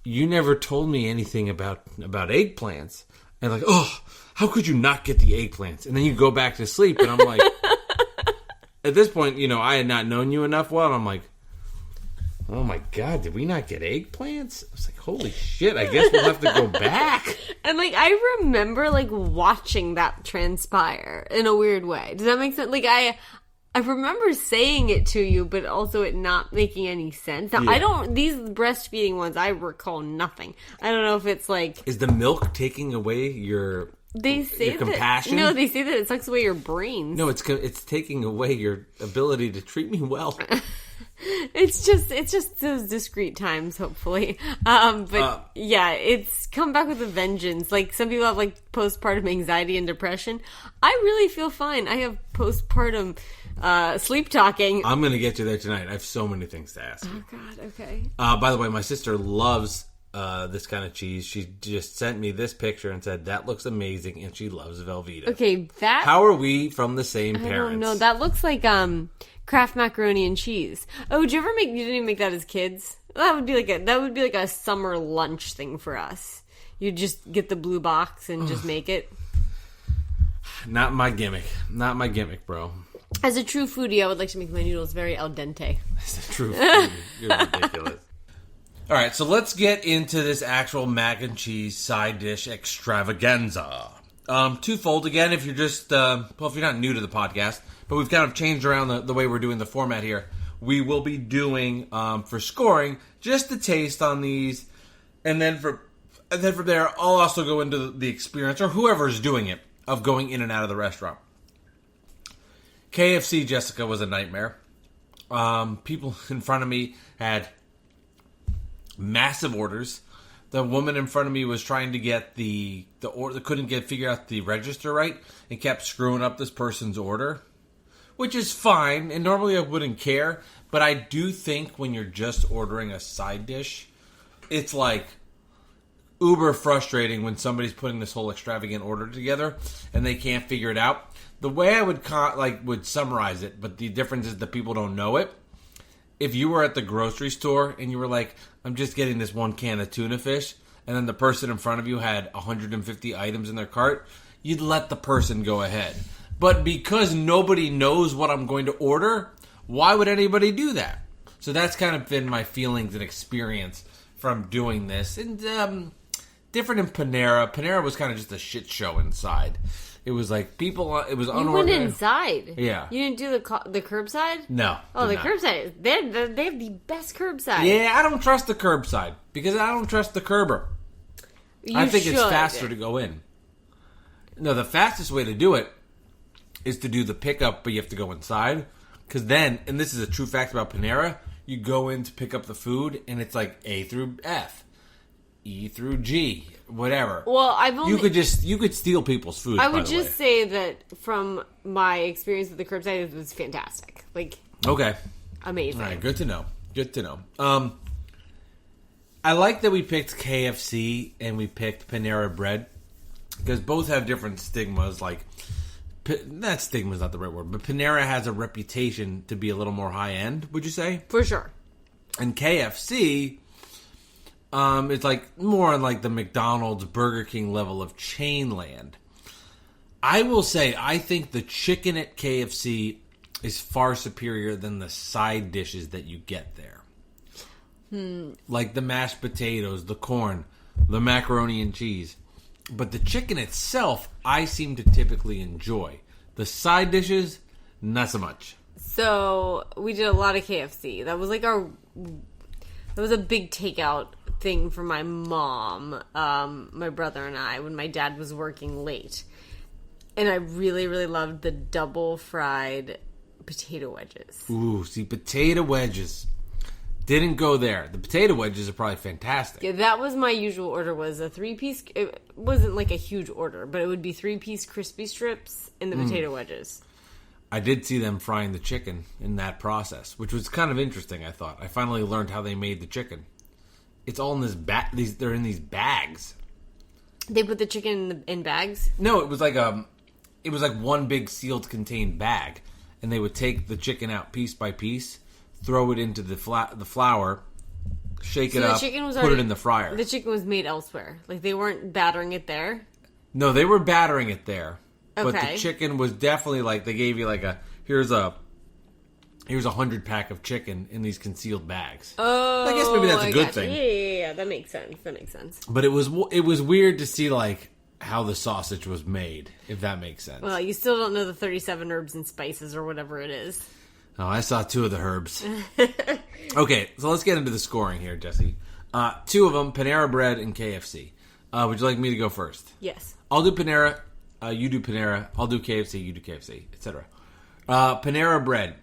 Speaker 2: you never told me anything about eggplants. And like, oh, how could you not get the eggplants? And then you go back to sleep, and I'm like, at this point, you know, I had not known you enough well, and I'm like, oh my God, did we not get eggplants? I was like, holy shit, I guess we'll have to go back.
Speaker 3: And like, I remember like watching that transpire in a weird way. Does that make sense? Like, I remember saying it to you, but also it not making any sense. Now,
Speaker 2: Yeah.
Speaker 3: These breastfeeding ones, I recall nothing. I don't know if it's like...
Speaker 2: Is the milk taking away your
Speaker 3: They say
Speaker 2: your compassion?
Speaker 3: No, they say that it sucks away your brains.
Speaker 2: No, it's taking away your ability to treat me well.
Speaker 3: It's just those discrete times, hopefully. But yeah, it's come back with a vengeance. Like, some people have, like, postpartum anxiety and depression. I really feel fine. I have postpartum sleep talking.
Speaker 2: I'm going to get you there tonight. I have so many things to ask you.
Speaker 3: Oh, God, okay.
Speaker 2: By the way, my sister loves this kind of cheese. She just sent me this picture and said, that looks amazing, and she loves Velveeta.
Speaker 3: Okay, that...
Speaker 2: How are we from the same parents?
Speaker 3: I don't know. That looks like Kraft macaroni and cheese. Oh, did you ever make... You didn't even make that as kids? That would be like a summer lunch thing for us. You just get the blue box and just make it.
Speaker 2: Not my gimmick. Not my gimmick, bro.
Speaker 3: As a true foodie, I would like to make my noodles very al dente.
Speaker 2: As a true foodie. You're ridiculous. All right, so let's get into this actual mac and cheese side dish extravaganza. Twofold again, if you're just, if you're not new to the podcast, but we've kind of changed around the way we're doing the format here. We will be doing, for scoring, just a taste on these, and then from there, I'll also go into the experience, or whoever's doing it, of going in and out of the restaurant. KFC, Jessica, was a nightmare. People in front of me had massive orders. The woman in front of me was trying to get the order, couldn't figure out the register right, and kept screwing up this person's order, which is fine. And normally I wouldn't care, but I do think when you're just ordering a side dish, it's like uber frustrating when somebody's putting this whole extravagant order together and they can't figure it out. The way I would summarize it, but the difference is that people don't know it. If you were at the grocery store and you were like, I'm just getting this one can of tuna fish, and then the person in front of you had 150 items in their cart, you'd let the person go ahead. But because nobody knows what I'm going to order, why would anybody do that? So that's kind of been my feelings and experience from doing this. And different in Panera. Panera was kind of just a shit show inside. It was like people. It was unorganized.
Speaker 3: You went inside.
Speaker 2: Yeah.
Speaker 3: You didn't do the curbside?
Speaker 2: No.
Speaker 3: Oh, the curbside. They have the best curbside.
Speaker 2: Yeah, I don't trust the curbside because I don't trust the curber. I think it's faster to go in. No, the fastest way to do it is to do the pickup, but you have to go inside. Because then, and this is a true fact about Panera, you go in to pick up the food, and it's like A through F, E through G, whatever.
Speaker 3: Well,
Speaker 2: you could steal people's food.
Speaker 3: I would just say that from my experience with the curbside, it was fantastic. Like,
Speaker 2: okay,
Speaker 3: amazing.
Speaker 2: All right, good to know. Good to know. I like that we picked KFC and we picked Panera Bread because both have different stigmas. Like, that stigma's not the right word, but Panera has a reputation to be a little more high end. Would you say?
Speaker 3: For sure.
Speaker 2: And KFC. It's like more on like the McDonald's, Burger King level of chain land. I will say, I think the chicken at KFC is far superior than the side dishes that you get there. Like the mashed potatoes, the corn, the macaroni and cheese. But the chicken itself, I seem to typically enjoy. The side dishes, not so much.
Speaker 3: So, we did a lot of KFC. That was like that was a big takeout thing for my mom, my brother and I, when my dad was working late. And I really, really loved the double fried potato wedges.
Speaker 2: Ooh, see, potato wedges. Didn't go there. The potato wedges are probably fantastic.
Speaker 3: Yeah, that was my usual order, was a 3-piece. It wasn't like a huge order, but it would be 3-piece crispy strips and the potato wedges.
Speaker 2: I did see them frying the chicken in that process, which was kind of interesting, I thought. I finally learned how they made the chicken. It's all in this they're in these bags.
Speaker 3: They put the chicken in bags?
Speaker 2: No, it was like one big sealed contained bag, and they would take the chicken out piece by piece, throw it into the flour, shake it up, put it in the fryer.
Speaker 3: The chicken was made elsewhere. Like, they weren't battering it there?
Speaker 2: No, they were battering it there.
Speaker 3: Okay.
Speaker 2: But the chicken was definitely like, they gave you like here's a 100-pack of chicken in these concealed bags.
Speaker 3: Oh,
Speaker 2: I guess maybe that's a good thing.
Speaker 3: Yeah, that makes sense.
Speaker 2: But it was weird to see like how the sausage was made, if that makes sense.
Speaker 3: Well, you still don't know the 37 herbs and spices or whatever it is.
Speaker 2: Oh, I saw 2 of the herbs. Okay, so let's get into the scoring here, Jesse. 2 of them, Panera Bread and KFC. Would you like me to go first?
Speaker 3: Yes.
Speaker 2: I'll do Panera, you do Panera, I'll do KFC, you do KFC, etc. Panera Bread.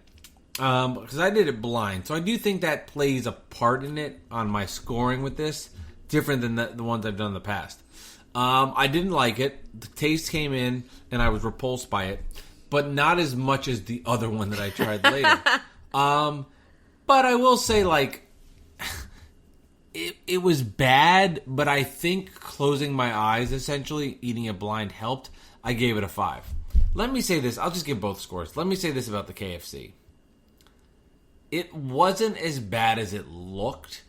Speaker 2: Because I did it blind, so I do think that plays a part in it on my scoring with this, different than the ones I've done in the past. I didn't like it. The taste came in, and I was repulsed by it, but not as much as the other one that I tried later. But I will say, like, it was bad, but I think closing my eyes, essentially, eating it blind helped. I gave it a 5. Let me say this. I'll just give both scores. Let me say this about the KFC. It wasn't as bad as it looked.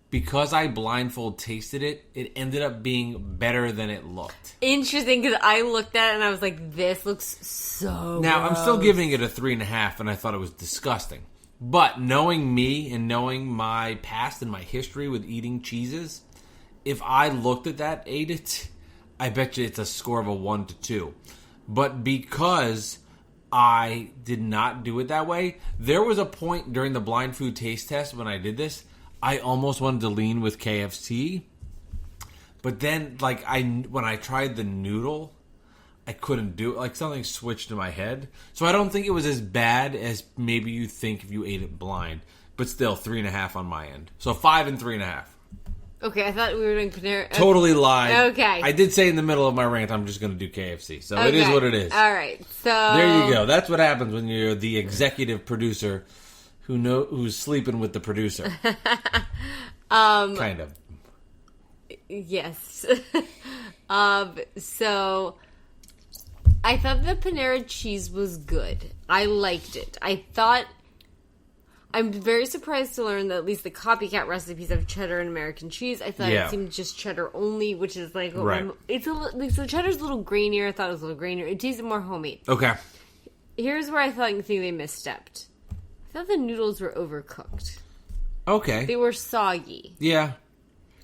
Speaker 2: Because I blindfold tasted it, it ended up being better than it looked.
Speaker 3: Interesting, because I looked at it and I was like, this looks so
Speaker 2: Now,
Speaker 3: gross.
Speaker 2: I'm still giving it a 3.5, and I thought it was disgusting. But knowing me and knowing my past and my history with eating cheeses, if I looked at that, ate it, I bet you it's a score of a 1 to 2. But because I did not do it that way, there was a point during the blind food taste test when I did this, I almost wanted to lean with KFC, but then, like, when I tried the noodle, I couldn't do it. Like, something switched in my head. So I don't think it was as bad as maybe you think if you ate it blind. But still, 3.5 on my end. So 5 and 3.5.
Speaker 3: Okay, I thought we were doing Panera.
Speaker 2: Totally lied.
Speaker 3: Okay.
Speaker 2: I did say in the middle of my rant, I'm just going to do KFC. So It is what it is.
Speaker 3: All right, so...
Speaker 2: There you go. That's what happens when you're the executive producer who's sleeping with the producer. Kind of.
Speaker 3: Yes. So I thought the Panera cheese was good. I liked it. I'm very surprised to learn that at least the copycat recipes have cheddar and American cheese. I thought it seemed just cheddar only, which is like...
Speaker 2: Right.
Speaker 3: So cheddar's a little grainier. I thought it was a little grainier. It tasted more homemade.
Speaker 2: Okay.
Speaker 3: Here's where I think they misstepped. I thought the noodles were overcooked.
Speaker 2: Okay.
Speaker 3: They were soggy.
Speaker 2: Yeah.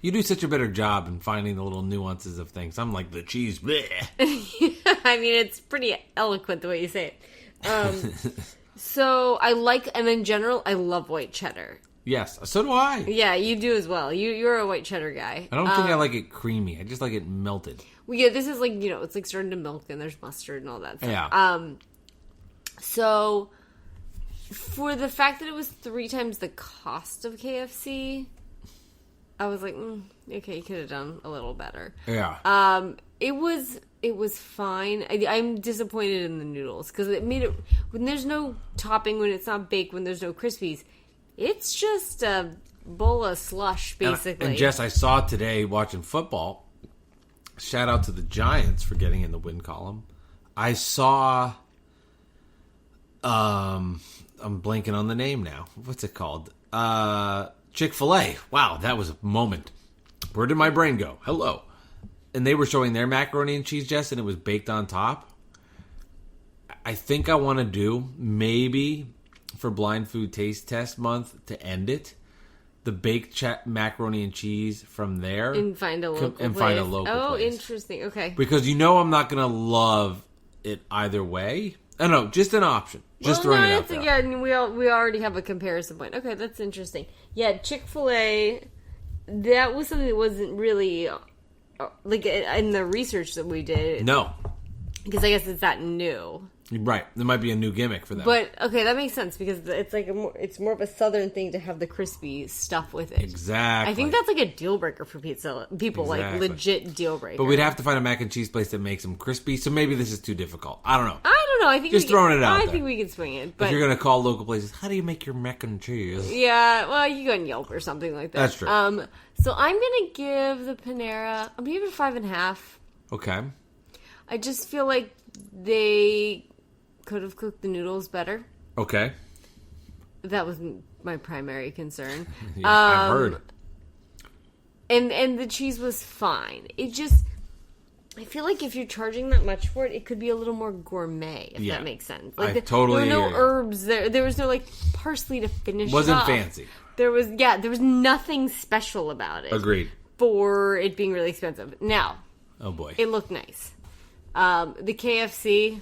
Speaker 2: You do such a better job in finding the little nuances of things. I'm like, the cheese, bleh.
Speaker 3: I mean, it's pretty eloquent the way you say it. So I like, and in general, I love white cheddar.
Speaker 2: Yes, so do I.
Speaker 3: Yeah, you do as well. You're a white cheddar guy.
Speaker 2: I don't think I like it creamy. I just like it melted.
Speaker 3: Well, yeah, this is like, it's like starting to milk and there's mustard and all that stuff.
Speaker 2: Yeah.
Speaker 3: So for the fact that it was 3 times the cost of KFC, I was like, okay, you could have done a little better.
Speaker 2: Yeah.
Speaker 3: It was fine. I'm disappointed in the noodles because it made it when there's no topping, when it's not baked, when there's no Crispies. It's just a bowl of slush, basically.
Speaker 2: And Jess, I saw today watching football. Shout out to the Giants for getting in the win column. I saw. I'm blanking on the name now. What's it called? Chick-fil-A. Wow, that was a moment. Where did my brain go? Hello. And they were showing their macaroni and cheese, Jess, and it was baked on top. I think I want to do, maybe for Blind Food Taste Test Month, to end it, the baked macaroni and cheese from there.
Speaker 3: And find a local place.
Speaker 2: Find a local place.
Speaker 3: Oh, interesting. Okay.
Speaker 2: Because I'm not going to love it either way. I don't know, just an option. Just throwing it out there.
Speaker 3: Yeah, and we already have a comparison point. Okay, that's interesting. Yeah, Chick-fil-A, that was something that wasn't really... like in the research that we did.
Speaker 2: No.
Speaker 3: Because I guess it's that new.
Speaker 2: Right. There might be a new gimmick for them.
Speaker 3: But, okay, that makes sense because it's like it's more of a southern thing to have the crispy stuff with it.
Speaker 2: Exactly.
Speaker 3: I think that's like a deal breaker for people,
Speaker 2: exactly.
Speaker 3: like legit deal breaker.
Speaker 2: But we'd have to find a mac and cheese place that makes them crispy, so maybe this is too difficult. I don't know.
Speaker 3: I think
Speaker 2: just throwing it out there.
Speaker 3: I think we can swing it. But
Speaker 2: if you're going to call local places, how do you make your mac and cheese?
Speaker 3: Yeah, well, you go on Yelp or something like that.
Speaker 2: That's true.
Speaker 3: So I'm going to give the Panera, I'm going to give it 5.5.
Speaker 2: Okay.
Speaker 3: I just feel like they could have cooked the noodles better.
Speaker 2: Okay.
Speaker 3: That was my primary concern.
Speaker 2: Yeah, I've heard.
Speaker 3: And the cheese was fine. It just... I feel like if you're charging that much for it, it could be a little more gourmet, if that makes sense. Like
Speaker 2: I totally
Speaker 3: there were no
Speaker 2: hear you.
Speaker 3: herbs there. There was no like parsley to finish.
Speaker 2: Wasn't
Speaker 3: it off.
Speaker 2: fancy.
Speaker 3: There was nothing special about it.
Speaker 2: Agreed.
Speaker 3: For it being really expensive. Now,
Speaker 2: oh boy,
Speaker 3: it looked nice. The KFC,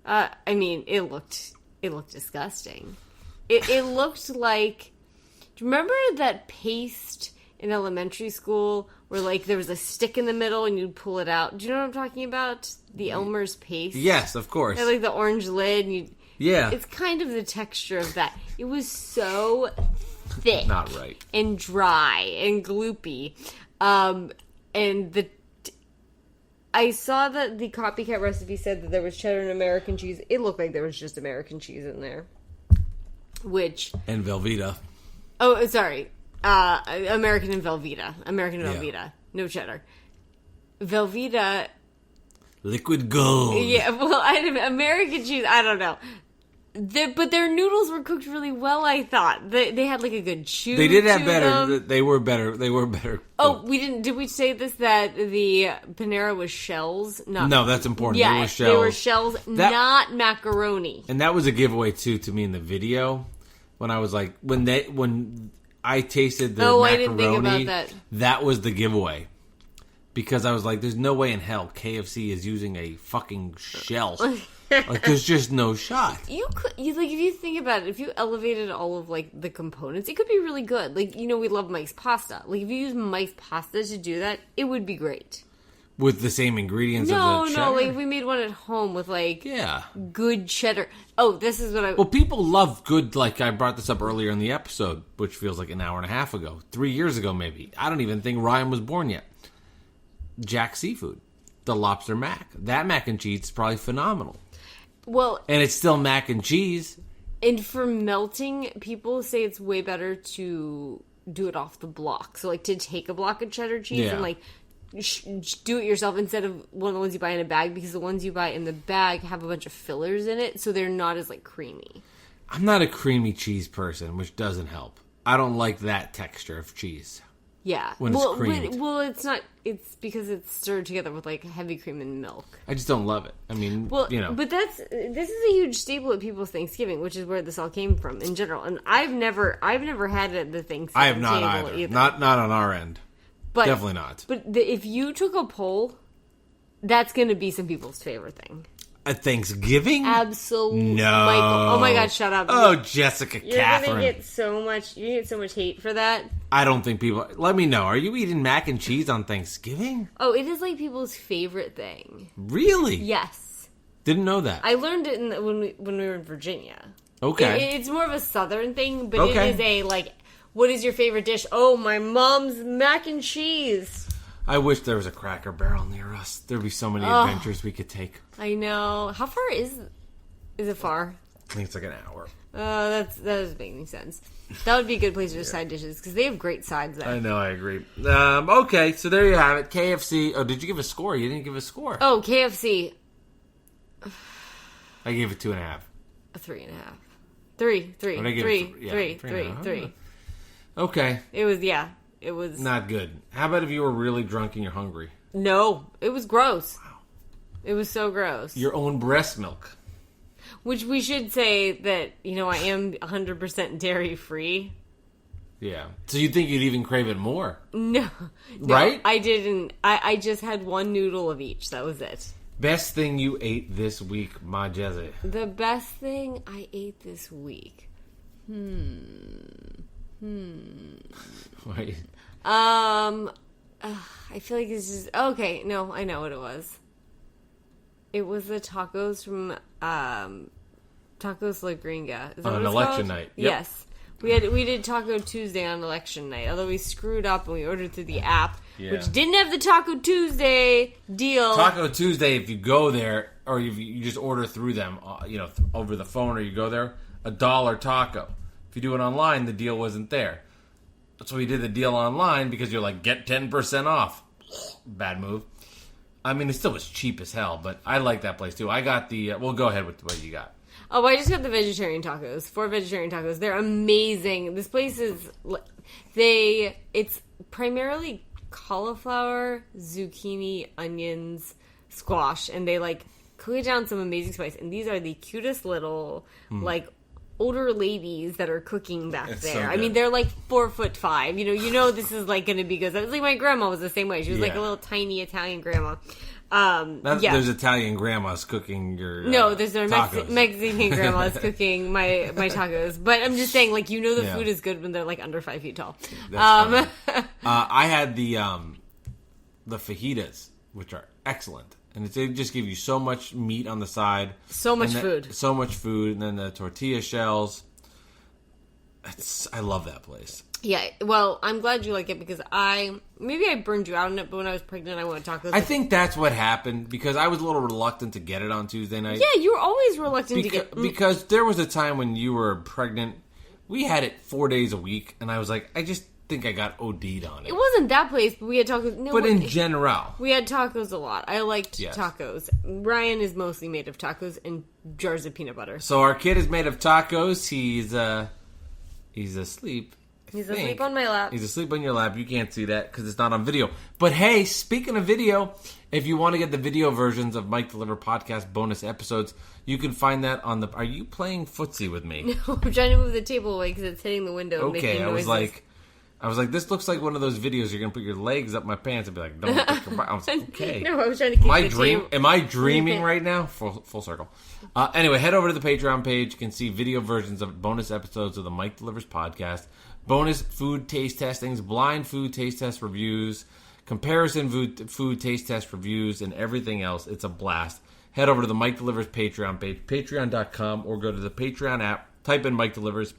Speaker 3: I mean, it looked disgusting. It looked like. Do you remember that paste in elementary school where, like, there was a stick in the middle and you'd pull it out. Do you know what I'm talking about? The Elmer's paste?
Speaker 2: Yes, of course.
Speaker 3: It had, like, the orange lid. And you,
Speaker 2: yeah.
Speaker 3: It's kind of the texture of that. It was so thick.
Speaker 2: Not right.
Speaker 3: And dry and gloopy. And I saw that the copycat recipe said that there was cheddar and American cheese. It looked like there was just American cheese in there.
Speaker 2: And Velveeta.
Speaker 3: Oh, sorry. American and Velveeta. American and Velveeta. No cheddar. Velveeta.
Speaker 2: Liquid gold.
Speaker 3: Yeah, well, American cheese, I don't know. But their noodles were cooked really well, I thought. They had, like, a good chew.
Speaker 2: They did have
Speaker 3: better.
Speaker 2: Them. They were better. They were better.
Speaker 3: Oh, did we say this, that the Panera was shells?
Speaker 2: No, that's important.
Speaker 3: Yeah,
Speaker 2: they were shells.
Speaker 3: They were shells, not macaroni.
Speaker 2: And that was a giveaway, too, to me in the video. When I was like, when I tasted the macaroni,
Speaker 3: I didn't think about that.
Speaker 2: That was the giveaway. Because I was like, there's no way in hell KFC is using a fucking shell. Like, there's just no shot.
Speaker 3: You could, like, if you think about it, if you elevated all of, like, the components, it could be really good. Like, you know, we love Mike's pasta. Like, if you use Mike's pasta to do that, it would be great.
Speaker 2: With the same ingredients of the cheddar?
Speaker 3: No, like, if we made one at home with, like,
Speaker 2: yeah,
Speaker 3: good cheddar. Oh, this is what
Speaker 2: Well, people love good, like, I brought this up earlier in the episode, which feels like an hour and a half ago. 3 years ago, maybe. I don't even think Ryan was born yet. Jack Seafood. The lobster mac. That mac and cheese is probably phenomenal.
Speaker 3: Well...
Speaker 2: And it's still mac and cheese.
Speaker 3: And for melting, people say it's way better to do it off the block. So, like, to take a block of cheddar cheese and, like... do it yourself instead of one of the ones you buy in a bag, because the ones you buy in the bag have a bunch of fillers in it, so they're not as, like, creamy.
Speaker 2: I'm not a creamy cheese person, which doesn't help. I don't like that texture of cheese.
Speaker 3: Yeah.
Speaker 2: When it's creamed.
Speaker 3: Well, it's not... It's because it's stirred together with, like, heavy cream and milk.
Speaker 2: I just don't love it. I mean, you know.
Speaker 3: But this is a huge staple at people's Thanksgiving, which is where this all came from in general. And I've never had it at the Thanksgiving
Speaker 2: I have not
Speaker 3: table
Speaker 2: either. Not on our end.
Speaker 3: But,
Speaker 2: definitely not.
Speaker 3: But if you took a poll, that's going to be some people's favorite thing.
Speaker 2: At Thanksgiving?
Speaker 3: Absolutely.
Speaker 2: No.
Speaker 3: Michael. Oh my God, shut up.
Speaker 2: Oh, Jessica Catherine.
Speaker 3: You're going to get so much hate for that.
Speaker 2: I don't think people... Let me know. Are you eating mac and cheese on Thanksgiving?
Speaker 3: Oh, it is like people's favorite thing.
Speaker 2: Really?
Speaker 3: Yes.
Speaker 2: Didn't know that.
Speaker 3: I learned it when we were in Virginia.
Speaker 2: Okay.
Speaker 3: It's more of a southern thing, but it is a, like... What is your favorite dish? Oh, my mom's mac and cheese.
Speaker 2: I wish there was a Cracker Barrel near us. There'd be so many adventures we could take.
Speaker 3: I know. How far is it far?
Speaker 2: I think it's like an hour.
Speaker 3: That doesn't make any sense. That would be a good place for side dishes, because they have great sides there.
Speaker 2: I know, I agree. Okay, so there you have it. KFC. Oh, did you give a score? You didn't give a score.
Speaker 3: Oh, KFC.
Speaker 2: I gave it 2.5.
Speaker 3: A 3.5. Three.
Speaker 2: Okay.
Speaker 3: It was...
Speaker 2: Not good. How about if you were really drunk and you're hungry?
Speaker 3: No. It was gross.
Speaker 2: Wow.
Speaker 3: It was so gross.
Speaker 2: Your own breast milk.
Speaker 3: Which we should say that, I am 100% dairy-free.
Speaker 2: Yeah. So you think you'd even crave it more?
Speaker 3: No.
Speaker 2: Right?
Speaker 3: I didn't. I just had one noodle of each. That was it.
Speaker 2: Best thing you ate this week, Ma Jesse?
Speaker 3: The best thing I ate this week?
Speaker 2: Wait.
Speaker 3: I feel like this is... Okay, no, I know what it was. It was the tacos from Tacos La Gringa. Is that
Speaker 2: On
Speaker 3: what
Speaker 2: an
Speaker 3: it's
Speaker 2: election
Speaker 3: called?
Speaker 2: night. Yep.
Speaker 3: Yes. We did Taco Tuesday on election night, although we screwed up and we ordered through the app, which didn't have the Taco Tuesday deal.
Speaker 2: Taco Tuesday, if you go there, or if you just order through them, over the phone, or you go there, $1 taco. If you do it online, the deal wasn't there. So we did the deal online because you're like, get 10% off. Bad move. I mean, it still was cheap as hell, but I like that place too. I got the... well, go ahead with what you got.
Speaker 3: Oh, I just got the vegetarian tacos. 4 vegetarian tacos. They're amazing. This place is... It's primarily cauliflower, zucchini, onions, squash, and they, cook it down some amazing spice. And these are the cutest little, older ladies that are cooking back there.
Speaker 2: So
Speaker 3: I mean, they're 4'5". You know this is going to be good. It's like my grandma was the same way. She was like a little tiny Italian grandma.
Speaker 2: There's Italian grandmas cooking your
Speaker 3: no, there's no
Speaker 2: tacos.
Speaker 3: Mexican grandmas cooking my tacos. But I'm just saying, like, the
Speaker 2: Yeah.
Speaker 3: food is good when they're like under 5 feet tall.
Speaker 2: That's funny. I had the fajitas, which are excellent, and they just give you so much meat on the side,
Speaker 3: so much food,
Speaker 2: and then the tortilla shells. I love that place.
Speaker 3: Yeah, well, I'm glad you like it because maybe I burned you out on it, but when I was pregnant, I wanted tacos.
Speaker 2: I think that's what happened because I was a little reluctant to get it on Tuesday night.
Speaker 3: Yeah, you were always reluctant to get
Speaker 2: because there was a time when you were pregnant. We had it 4 days a week, and I was like, I just think I got OD'd on it.
Speaker 3: It wasn't that place, but we had tacos. No,
Speaker 2: but in general,
Speaker 3: we had tacos a lot. I liked
Speaker 2: Yes.
Speaker 3: tacos. Ryan is mostly made of tacos and jars of peanut butter.
Speaker 2: So our kid is made of tacos. He's asleep.
Speaker 3: He's asleep on my lap.
Speaker 2: He's asleep on your lap. You can't see that because it's not on video. But hey, speaking of video, if you want to get the video versions of Mike Deliver podcast bonus episodes, you can find that on the... Are you playing footsie with me?
Speaker 3: No, I'm trying to move the table away because it's hitting the window and
Speaker 2: Okay,
Speaker 3: making noises.
Speaker 2: I was like, this looks like one of those videos you're going to put your legs up my pants and be like, don't take your... I was like, okay.
Speaker 3: No, I was trying to keep the table.
Speaker 2: Am I dreaming right now? Full circle. Anyway, head over to the Patreon page. You can see video versions of bonus episodes of the Mike Delivers podcast, bonus food taste testings, blind food taste test reviews, comparison food taste test reviews, and everything else. It's a blast. Head over to the Mike Delivers Patreon page, patreon.com, or go to the Patreon app, type in Mike Delivers,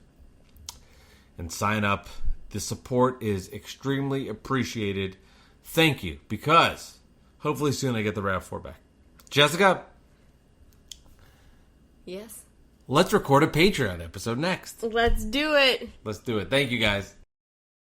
Speaker 2: and sign up. The support is extremely appreciated. Thank you, because hopefully soon I get the RAV4 back. Jessica?
Speaker 3: Yes?
Speaker 2: Let's record a Patreon episode next.
Speaker 3: Let's do it.
Speaker 2: Let's do it. Thank you, guys.